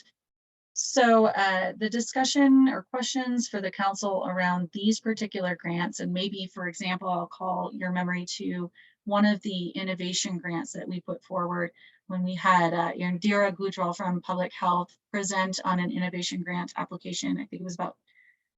So the discussion or questions for the council around these particular grants, and maybe, for example, I'll call your memory to one of the innovation grants that we put forward when we had Indira Gujral from Public Health present on an innovation grant application. I think it was about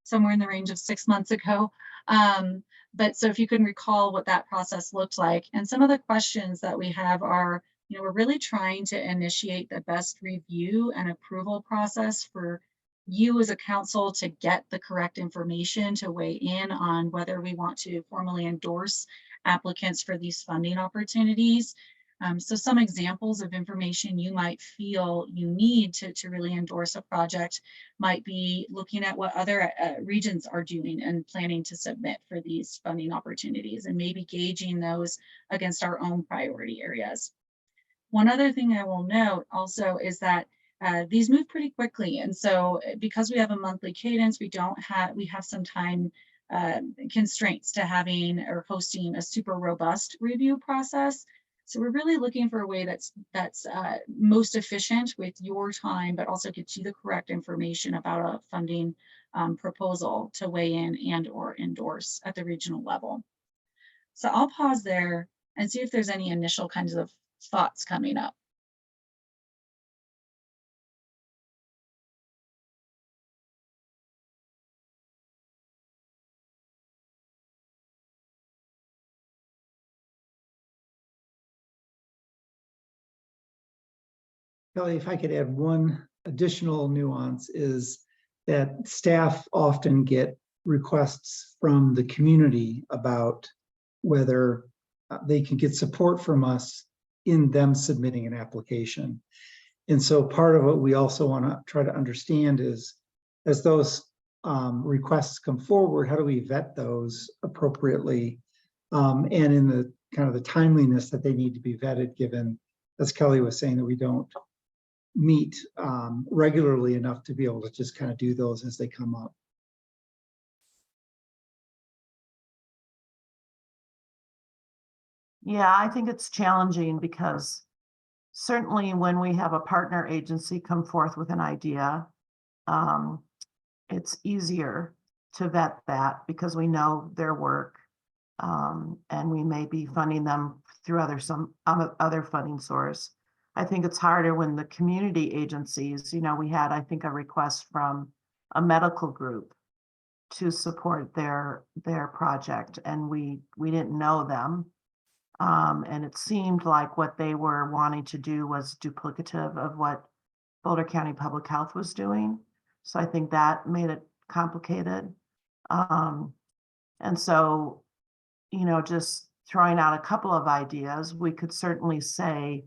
somewhere in the range of 6 months ago. But so if you can recall what that process looked like, and some of the questions that we have are, we're really trying to initiate the best review and approval process for you as a council to get the correct information to weigh in on whether we want to formally endorse applicants for these funding opportunities. So some examples of information you might feel you need to really endorse a project might be looking at what other regions are doing and planning to submit for these funding opportunities, and maybe gauging those against our own priority areas. One other thing I will note also is that these move pretty quickly. And so because we have a monthly cadence, we have some time constraints to having or hosting a super robust review process. So we're really looking for a way that's most efficient with your time, but also gets you the correct information about a funding proposal to weigh in and or endorse at the regional level. So I'll pause there and see if there's any initial kinds of thoughts coming up. Kelly, if I could add one additional nuance, is that staff often get requests from the community about whether they can get support from us in them submitting an application. And so part of what we also want to try to understand is, as those requests come forward, how do we vet those appropriately and in the kind of the timeliness that they need to be vetted, given, as Kelly was saying, that we don't meet regularly enough to be able to just kind of do those as they come up. Yeah, I think it's challenging because certainly when we have a partner agency come forth with an idea, it's easier to vet that because we know their work, and we may be funding them through some other funding source. I think it's harder when the community agencies, we had, I think, a request from a medical group to support their project, and we didn't know them. And it seemed like what they were wanting to do was duplicative of what Boulder County Public Health was doing. So I think that made it complicated. And so, just throwing out a couple of ideas, we could certainly say,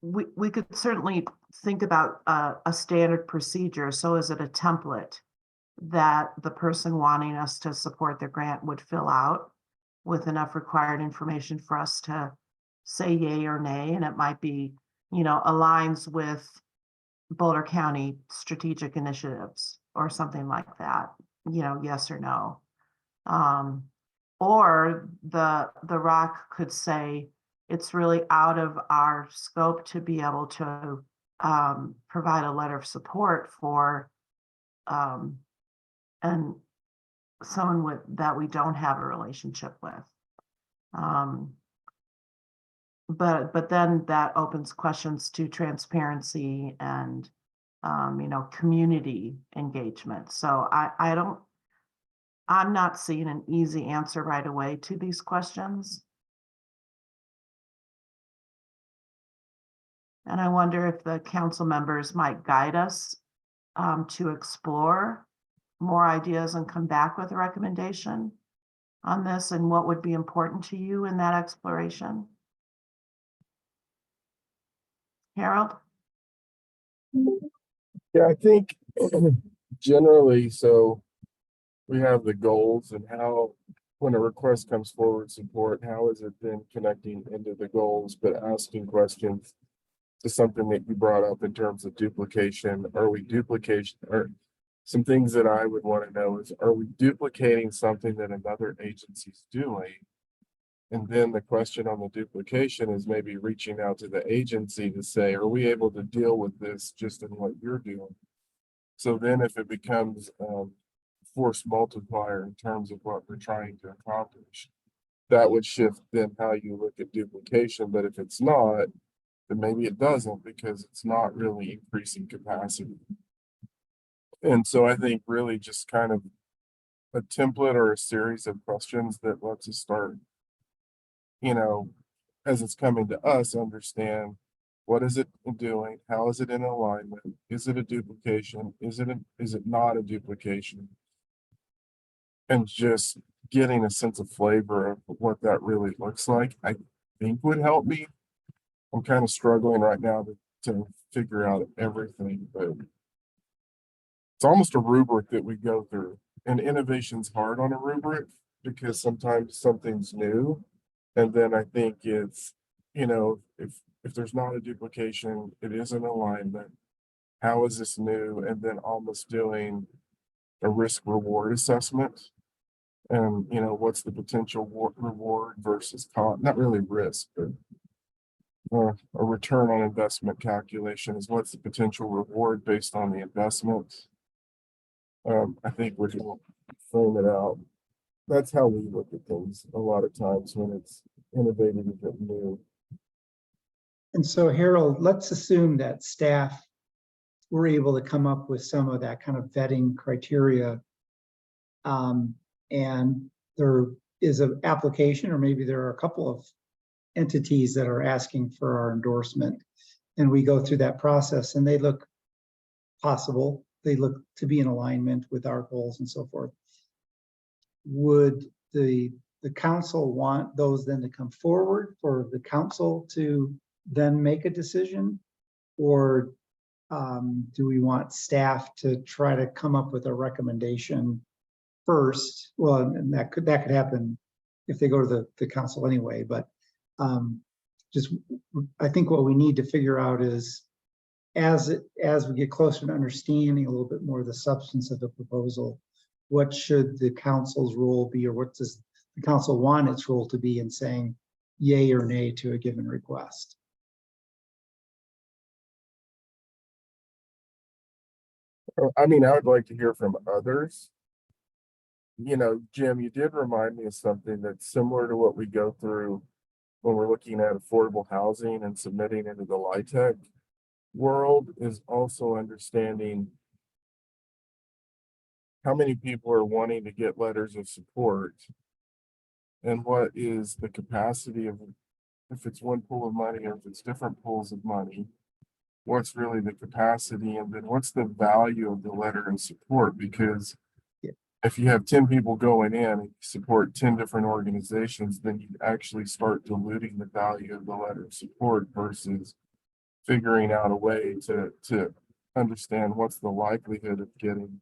we could certainly think about a standard procedure. So is it a template that the person wanting us to support their grant would fill out with enough required information for us to say yay or nay? And it might be, aligns with Boulder County strategic initiatives or something like that, yes or no. Or the ROC could say it's really out of our scope to be able to provide a letter of support for and someone that we don't have a relationship with. But then that opens questions to transparency and community engagement. So I'm not seeing an easy answer right away to these questions. And I wonder if the council members might guide us to explore more ideas and come back with a recommendation on this and what would be important to you in that exploration. Harold? Yeah, I think generally, so we have the goals and how, when a request comes forward, support, how is it then connecting into the goals, but asking questions to something that you brought up in terms of duplication. Are we duplication, or some things that I would want to know is, are we duplicating something that another agency's doing? And then the question on the duplication is maybe reaching out to the agency to say, are we able to deal with this just in what you're doing? So then if it becomes force multiplier in terms of what we're trying to accomplish, that would shift then how you look at duplication. But if it's not, then maybe it doesn't, because it's not really increasing capacity. And so I think really just kind of a template or a series of questions that lets us start, as it's coming to us, understand what is it doing? How is it in alignment? Is it a duplication? Is it not a duplication? And just getting a sense of flavor of what that really looks like. think would help me. I'm kind of struggling right now to figure out everything, but it's almost a rubric that we go through. And innovation's hard on a rubric because sometimes something's new. And then I think it's, you know, if there's not a duplication, it is an alignment. How is this new? And then almost doing a risk reward assessment. And, you know, what's the potential reward versus cost, not really risk, but a return on investment calculation is what's the potential reward based on the investment. I think we can frame it out. That's how we look at things a lot of times when it's innovative and new. And so Harold, let's assume that staff were able to come up with some of that kind of vetting criteria. And there is an application, or maybe there are a couple of entities that are asking for our endorsement. And we go through that process and they look possible. They look to be in alignment with our goals and so forth. Would the council want those then to come forward for the council to then make a decision? Or do we want staff to try to come up with a recommendation first? Well, and that could happen if they go to the council anyway, but I think what we need to figure out is as we get closer to understanding a little bit more of the substance of the proposal, what should the council's role be, or what does the council want its role to be in saying yay or nay to a given request? I mean, I would like to hear from others. You know, Jim, you did remind me of something that's similar to what we go through when we're looking at affordable housing and submitting into the LIHTC world, is also understanding how many people are wanting to get letters of support and what is the capacity of, if it's one pool of money or if it's different pools of money, what's really the capacity, and then what's the value of the letter of support? Because if you have 10 people going in and you support 10 different organizations, then you actually start diluting the value of the letter of support versus figuring out a way to understand what's the likelihood of getting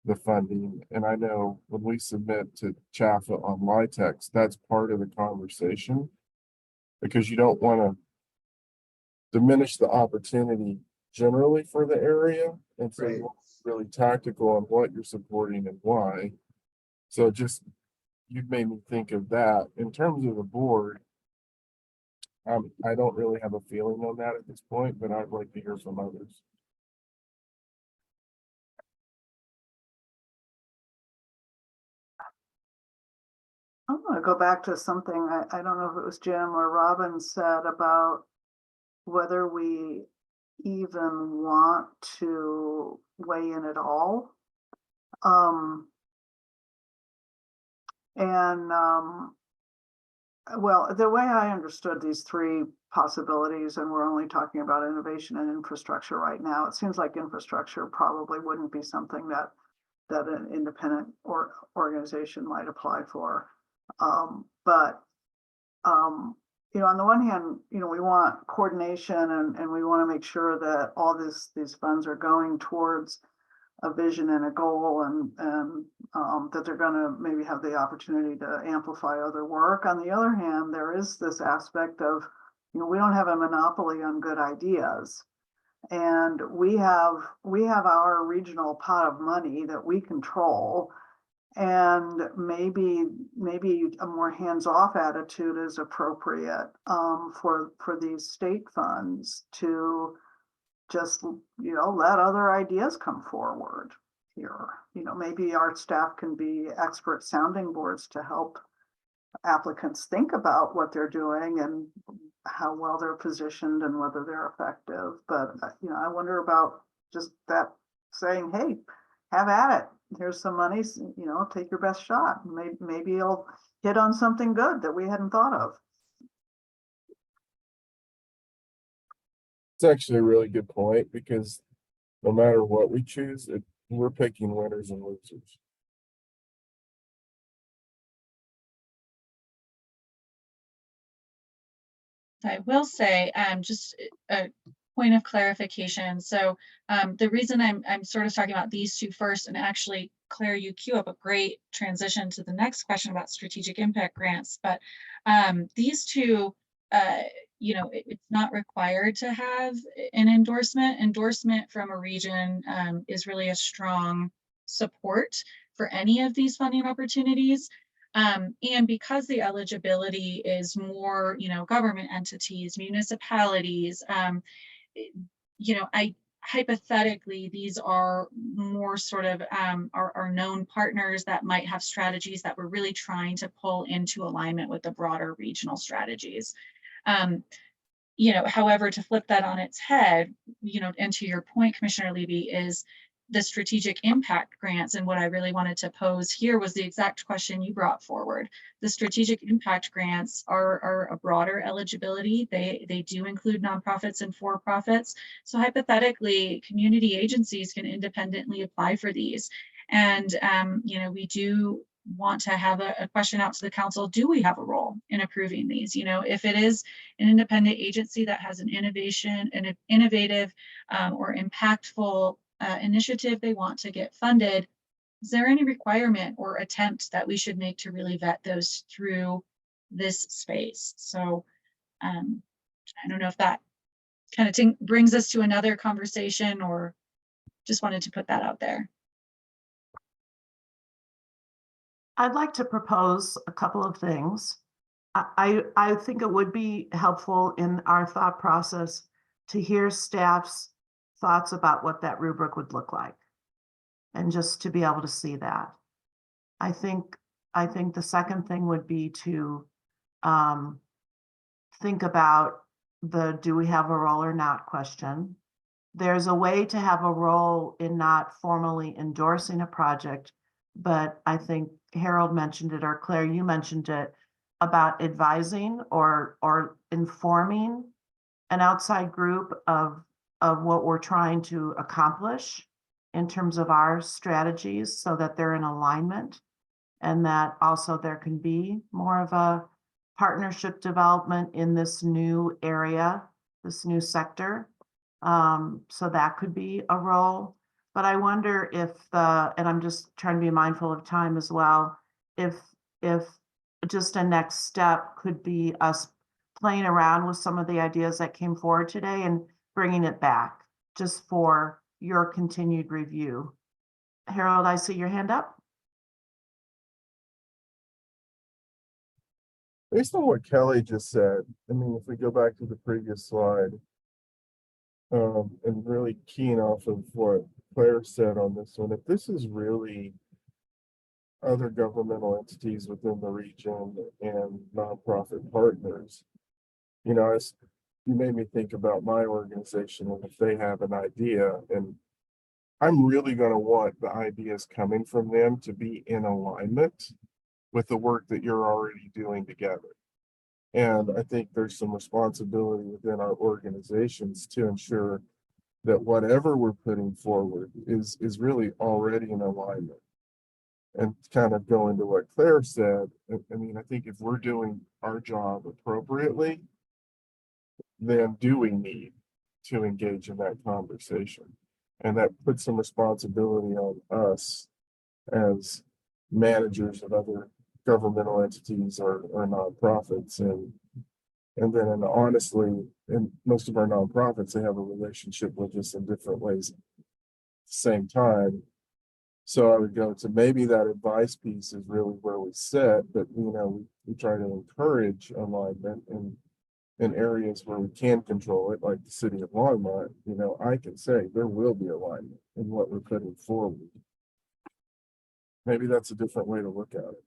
the funding. And I know when we submit to CHAFA on LIHTC, that's part of the conversation, because you don't want to diminish the opportunity generally for the area. And so Right. you're really tactical on what you're supporting and why. So just, you've made me think of that. In terms of the board, I don't really have a feeling on that at this point, but I'd like to hear from others. I'm gonna go back to something, I don't know if it was Jim or Robin said about whether we even want to weigh in at all. Well, the way I understood these three possibilities, and we're only talking about innovation and infrastructure right now, it seems like infrastructure probably wouldn't be something that an independent organization might apply for. You know, on the one hand, you know, we want coordination and we want to make sure that all these funds are going towards a vision and a goal, and that they're going to maybe have the opportunity to amplify other work. On the other hand, there is this aspect of, you know, we don't have a monopoly on good ideas, and we have our regional pot of money that we control. And maybe a more hands-off attitude is appropriate for these state funds to just, you know, let other ideas come forward here. You know, maybe our staff can be expert sounding boards to help applicants think about what they're doing and how well they're positioned and whether they're effective. But, you know, I wonder about just that, saying, hey, have at it. Here's some money, you know, take your best shot. Maybe you'll hit on something good that we hadn't thought of. It's actually a really good point, because no matter what we choose, we're picking winners and losers. I will say, just a point of clarification. So the reason I'm sort of talking about these two first, and actually, Claire, you queue up a great transition to the next question about strategic impact grants. But these two, it's not required to have an endorsement. Endorsement from a region is really a strong support for any of these funding opportunities. And because the eligibility is more, government entities, municipalities, hypothetically, these are more sort of our known partners that might have strategies that we're really trying to pull into alignment with the broader regional strategies. However, to flip that on its head, and to your point, Commissioner Levy, is the strategic impact grants. And what I really wanted to pose here was the exact question you brought forward. The strategic impact grants are a broader eligibility. They do include nonprofits and for-profits. So hypothetically, community agencies can independently apply for these. And, we do want to have a question out to the council. Do we have a role in approving these? If it is an independent agency that has an innovative or impactful initiative they want to get funded, is there any requirement or attempt that we should make to really vet those through this space? So I don't know if that kind of brings us to another conversation, or just wanted to put that out there. I'd like to propose a couple of things. I think it would be helpful in our thought process to hear staff's thoughts about what that rubric would look like, and just to be able to see that. I think the second thing would be to think about the do we have a role or not question. There's a way to have a role in not formally endorsing a project, but I think Harold mentioned it, or Claire, you mentioned it, about advising or informing an outside group of what we're trying to accomplish in terms of our strategies, so that they're in alignment, and that also there can be more of a partnership development in this new area, this new sector. So that could be a role. But I wonder if and I'm just trying to be mindful of time as well, if just a next step could be us playing around with some of the ideas that came forward today and bringing it back just for your continued review. Harold, I see your hand up. Based on what Kelly just said, I mean, if we go back to the previous slide, and really keying off of what Claire said on this one, if this is really other governmental entities within the region and nonprofit partners, you made me think about my organization, and if they have an idea, and I'm really going to want the ideas coming from them to be in alignment with the work that you're already doing together. And I think there's some responsibility within our organizations to ensure that whatever we're putting forward is really already in alignment. And kind of go into what Claire said, I mean, I think if we're doing our job appropriately, then do we need to engage in that conversation? And that puts some responsibility on us as managers of other governmental entities or nonprofits. And then honestly, in most of our nonprofits, they have a relationship with us in different ways at the same time. So I would go to maybe that advice piece is really where we sit, but we try to encourage alignment in areas where we can control it, like the city of Longmont. I can say there will be alignment in what we're putting forward. Maybe that's a different way to look at it.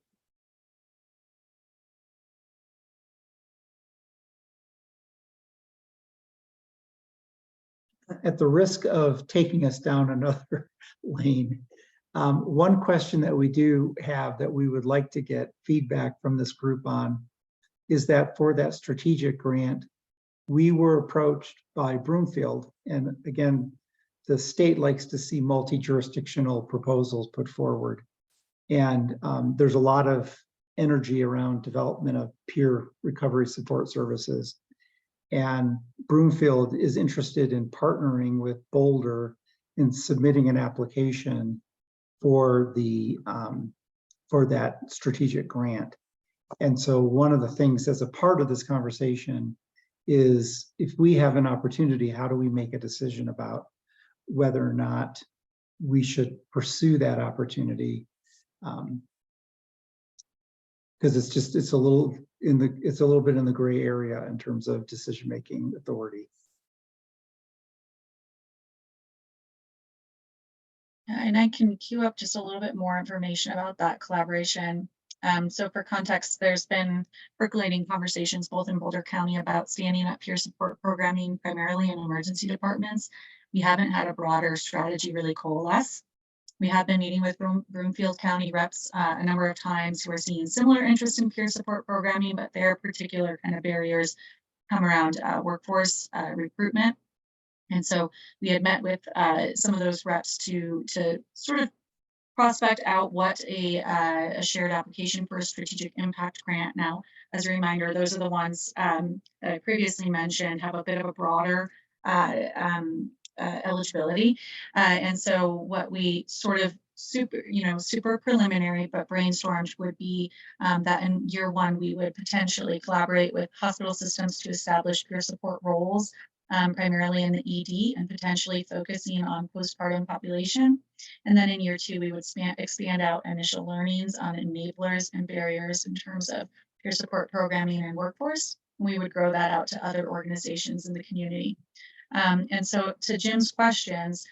At the risk of taking us down another lane, one question that we do have that we would like to get feedback from this group on is that for that strategic grant, we were approached by Broomfield. And again, the state likes to see multi-jurisdictional proposals put forward. And there's a lot of energy around development of peer recovery support services. And Broomfield is interested in partnering with Boulder in submitting an application for that strategic grant. And so one of the things as a part of this conversation is, if we have an opportunity, how do we make a decision about whether or not we should pursue that opportunity? Because it's a little bit in the gray area in terms of decision-making authority. And I can queue up just a little bit more information about that collaboration. So for context, there's been percolating conversations both in Boulder County about standing up peer support programming, primarily in emergency departments. We haven't had a broader strategy really coalesce. We have been meeting with Broomfield County reps a number of times who are seeing similar interest in peer support programming, but their particular kind of barriers come around workforce recruitment. And so we had met with some of those reps to sort of prospect out what a shared application for a strategic impact grant. Now, as a reminder, those are the ones I previously mentioned have a bit of a broader eligibility. And so what we sort of super preliminary but brainstormed would be that in year one, we would potentially collaborate with hospital systems to establish peer support roles, primarily in the ED and potentially focusing on postpartum population. And then in year two, we would expand out initial learnings on enablers and barriers in terms of peer support programming and workforce. We would grow that out to other organizations in the community. And so to Jim's questions,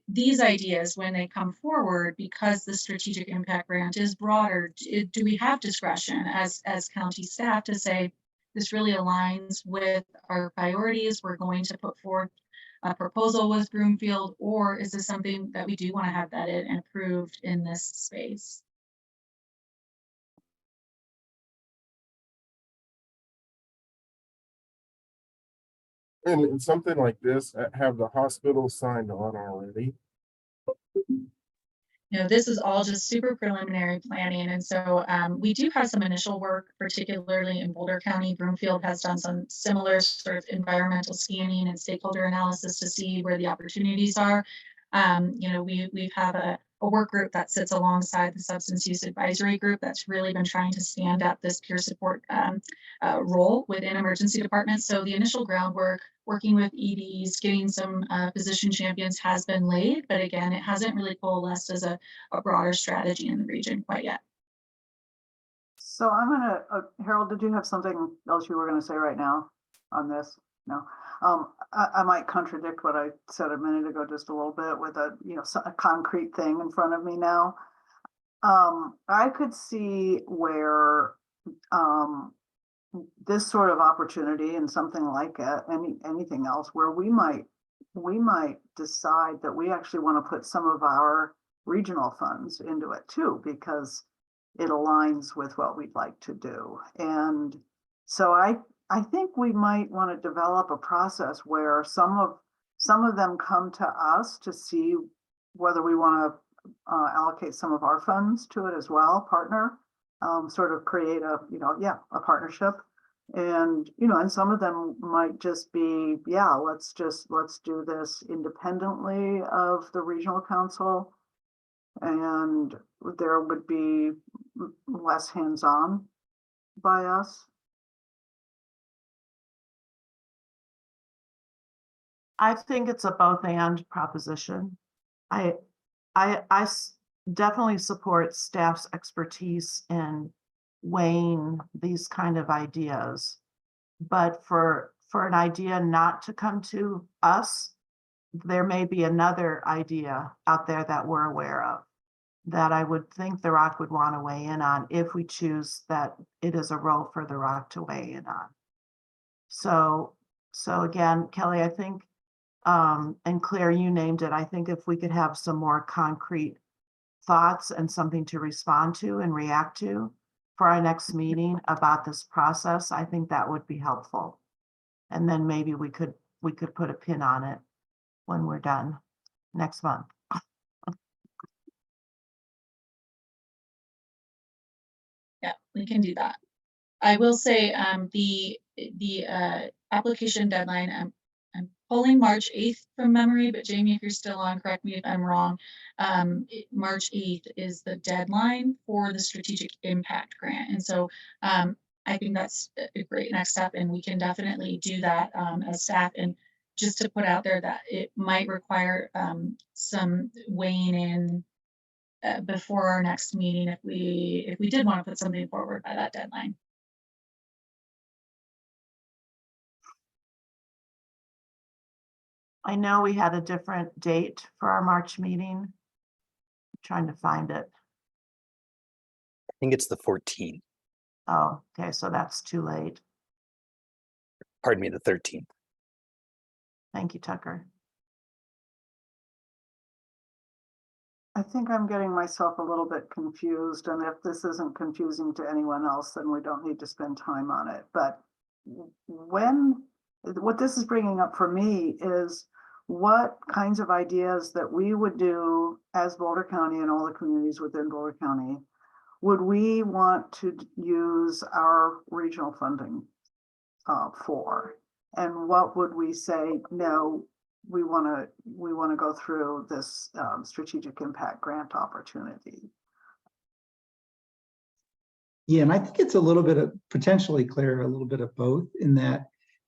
these ideas, when they come forward, because the strategic impact grant is broader, do we have discretion as county staff to say, this really aligns with our priorities, we're going to put forth a proposal with Broomfield, or is this something that we do want to have vetted and approved in this space? And in something like this, have the hospitals signed on already? This is all just super preliminary planning. And so we do have some initial work, particularly in Boulder County. Broomfield has done some similar sort of environmental scanning and stakeholder analysis to see where the opportunities are. We have a work group that sits alongside the substance use advisory group that's really been trying to stand up this peer support role within emergency departments. So the initial groundwork, working with EDs, getting some physician champions has been laid, but again, it hasn't really coalesced as a broader strategy in the region quite yet. So I'm gonna, Harold, did you have something else you were gonna say right now on this? No. I might contradict what I said a minute ago just a little bit with a concrete thing in front of me now. I could see where this sort of opportunity and something like it, anything else, where we might decide that we actually want to put some of our regional funds into it too, because it aligns with what we'd like to do. And so I think we might want to develop a process where some of them come to us to see whether we want to allocate some of our funds to it as well, partner, sort of create a partnership. And and some of them might just be, let's do this independently of the regional council, and there would be less hands-on by us. I think it's a both and proposition. I definitely support staff's expertise in weighing these kind of ideas. But for an idea not to come to us, there may be another idea out there that we're aware of that I would think the ROC would want to weigh in on if we choose that it is a role for the ROC to weigh in on. So again, Kelly, I think, and Claire, you named it, I think if we could have some more concrete thoughts and something to respond to and react to for our next meeting about this process, I think that would be helpful. And then maybe we could put a pin on it when we're done next month. Yeah, we can do that. I will say the the application deadline, I'm pulling March 8th from memory, but Jamie, if you're still on, correct me if I'm wrong. March 8th is the deadline for the strategic impact grant. And so I think that's a great next step, and we can definitely do that as staff. And just to put out there that it might require some weighing in before our next meeting if we did want to put something forward by that deadline. I know we had a different date for our March meeting. I'm trying to find it. I think it's the 14th. Oh, okay, so that's too late. Pardon me, the 13th. Thank you, Tucker. I think I'm getting myself a little bit confused, and if this isn't confusing to anyone else, then we don't need to spend time on it. But what this is bringing up for me is what kinds of ideas that we would do as Boulder County and all the communities within Boulder County would we want to use our regional funding for, and what would we say, no, we want to go through this strategic impact grant opportunity. Yeah, and I think it's a little bit of potentially, Claire, a little bit of both, in that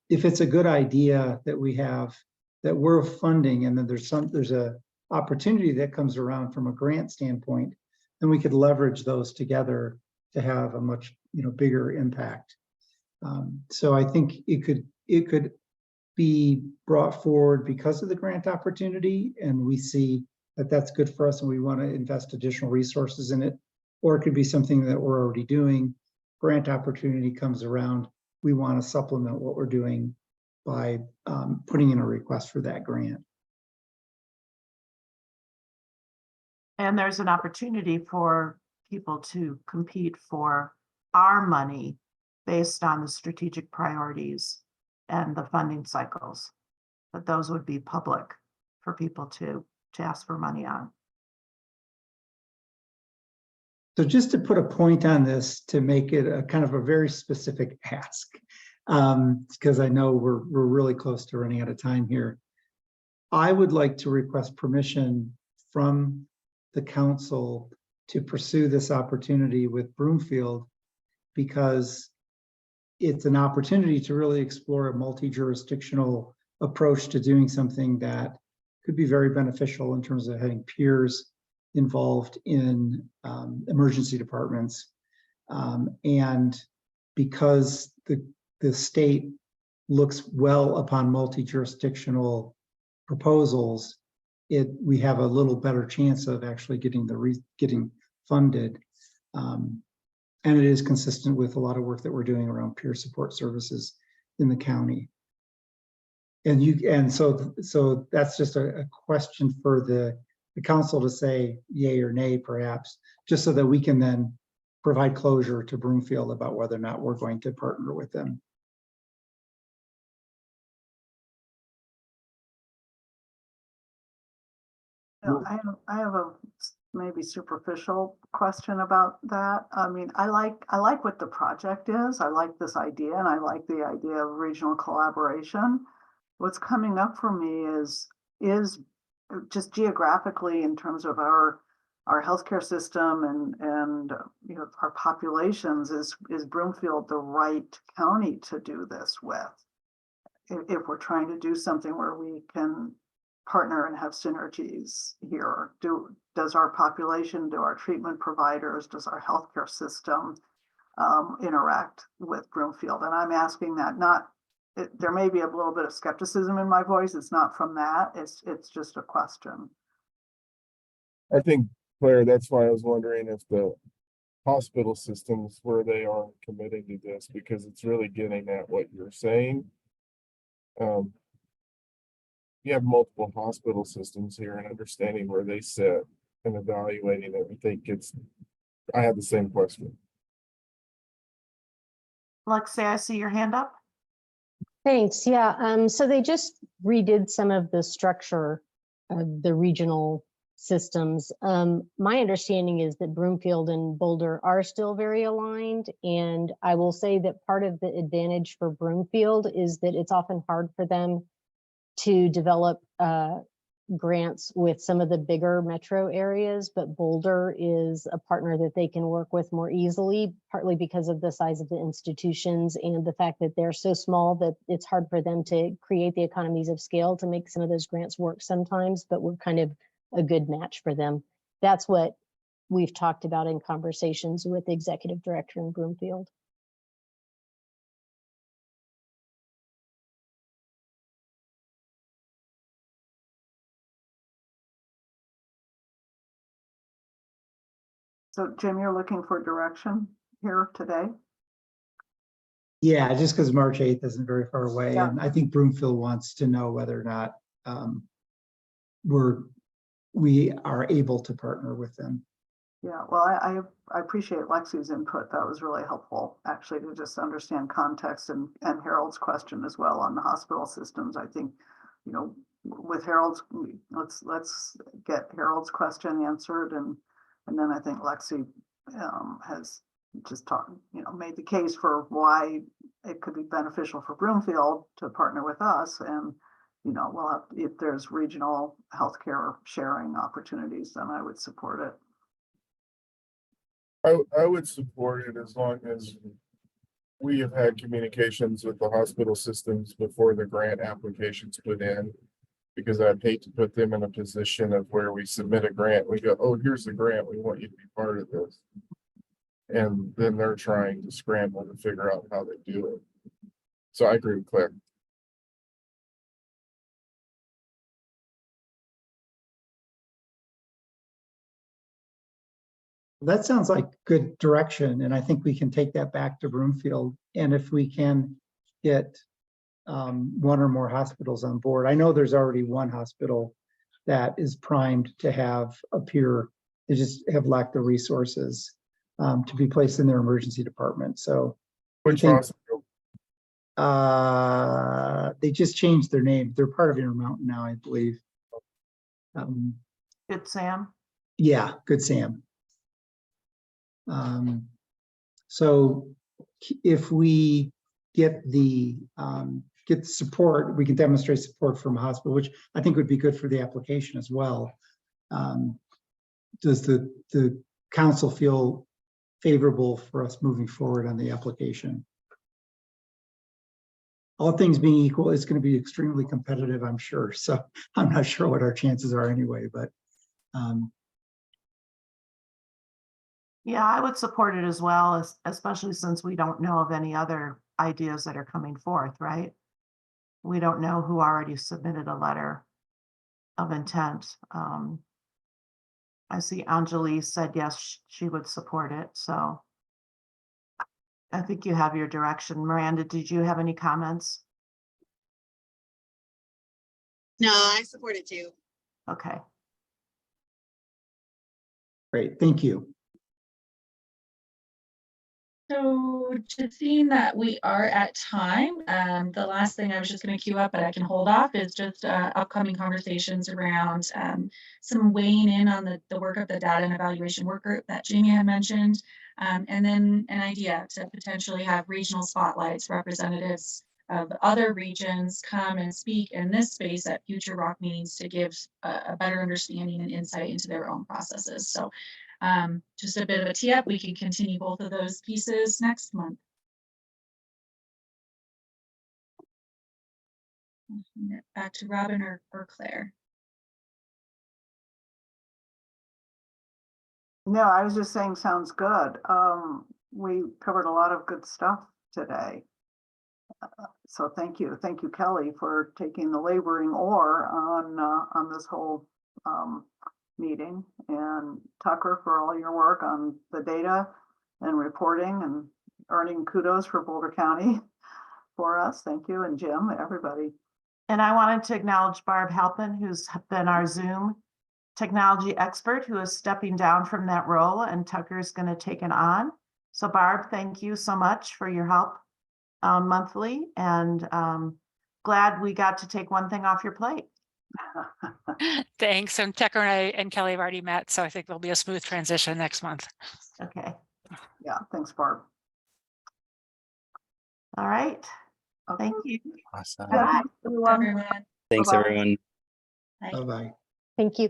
if it's a good idea that we have that we're funding, and then there's a opportunity that comes around from a grant standpoint, then we could leverage those together to have a much bigger impact. So I think it could be brought forward because of the grant opportunity, and we see that that's good for us and we want to invest additional resources in it. Or it could be something that we're already doing. Grant opportunity comes around, we want to supplement what we're doing by putting in a request for that grant. And there's an opportunity for people to compete for our money based on the strategic priorities and the funding cycles. But those would be public for people to ask for money on. So just to put a point on this, to make it a kind of a very specific ask, because I know we're really close to running out of time here. I would like to request permission from the council to pursue this opportunity with Broomfield, because it's an opportunity to really explore a multi-jurisdictional approach to doing something that could be very beneficial in terms of having peers involved in emergency departments. And because the state looks well upon multi-jurisdictional proposals, we have a little better chance of actually getting funded. And it is consistent with a lot of work that we're doing around peer support services in the county. And so that's just a question for the council to say yay or nay, perhaps, just so that we can then provide closure to Broomfield about whether or not we're going to partner with them. I have a maybe superficial question about that. I mean, I like what the project is. I like this idea, and I like the idea of regional collaboration. What's coming up for me is just geographically, in terms of our healthcare system and our populations, is Broomfield the right county to do this with? If we're trying to do something where we can partner and have synergies here, does our population, do our treatment providers, does our healthcare system interact with Broomfield? And I'm asking that, there may be a little bit of skepticism in my voice. It's not from that. It's just a question. I think, Claire, that's why I was wondering if the hospital systems, where they are committing to this, because it's really getting at what you're saying. You have multiple hospital systems here, and understanding where they sit and evaluating it, I think I have the same question. Lexi, I see your hand up. Thanks. Yeah. So they just redid some of the structure of the regional systems. My understanding is that Broomfield and Boulder are still very aligned. And I will say that part of the advantage for Broomfield is that it's often hard for them to develop grants with some of the bigger metro areas, but Boulder is a partner that they can work with more easily, partly because of the size of the institutions and the fact that they're so small that it's hard for them to create the economies of scale to make some of those grants work sometimes, but we're kind of a good match for them. That's what we've talked about in conversations with the executive director in Broomfield. So Jim, you're looking for direction here today? Yeah, just because March 8th isn't very far away. Yeah. And I think Broomfield wants to know whether or not we are able to partner with them. Yeah, well, I appreciate Lexi's input. That was really helpful, actually, to just understand context and Harold's question as well on the hospital systems. I think, you know, with Harold's, let's get Harold's question answered, and then I think Lexi has just talked, you know, made the case for why it could be beneficial for Broomfield to partner with us, and you know, we'll have, if there's regional healthcare sharing opportunities, then I would support it. I would support it as long as we have had communications with the hospital systems before the grant application's put in. Because I'd hate to put them in a position of where we submit a grant, we go, oh, here's the grant, we want you to be part of this. And then they're trying to scramble to figure out how they do it. So I agree with Claire. That sounds like good direction, and I think we can take that back to Broomfield. And if we can get one or more hospitals on board, I know there's already one hospital that is primed to have a peer. They just have lacked the resources to be placed in their emergency department. So Which hospital? They just changed their name. They're part of Intermountain now, I believe. Good, Sam. Yeah, Good Sam. So if we get the support, we can demonstrate support from a hospital, which I think would be good for the application as well. Does the council feel favorable for us moving forward on the application? All things being equal, it's going to be extremely competitive, I'm sure. So I'm not sure what our chances are anyway, but Yeah, I would support it as well, especially since we don't know of any other ideas that are coming forth, right? We don't know who already submitted a letter of intent. I see Anjali said yes, she would support it. So I think you have your direction. Miranda, did you have any comments? No, I support it too. Okay. great, thank you. So just seeing that we are at time, the last thing I was just going to queue up, but I can hold off, is just upcoming conversations around some weighing in on the work of the data and evaluation work group that Jamie had mentioned, and then an idea to potentially have regional spotlights, representatives of other regions come and speak in this space at future ROC meetings to give a better understanding and insight into their own processes. So just a bit of a tee up, we can continue both of those pieces next month. Back to Robin or Claire. No, I was just saying, sounds good. We covered a lot of good stuff today. So thank you, Kelly, for taking the laboring oar on this whole meeting, and Tucker for all your work on the data and reporting and earning kudos for Boulder County for us. Thank you, and Jim, everybody. And I wanted to acknowledge Barb Halpin, who's been our Zoom technology expert, who is stepping down from that role, and Tucker is going to take it on. So Barb, thank you so much for your help monthly, and glad we got to take one thing off your plate. Thanks. And Tucker and Kelly have already met, so I think there'll be a smooth transition next month. Okay, Yeah, thanks, Barb. all right. Okay. Thank you. Awesome. Bye. Everyone. Everyone. Thanks, Bye-bye. everyone. Bye. Bye-bye. Thank you.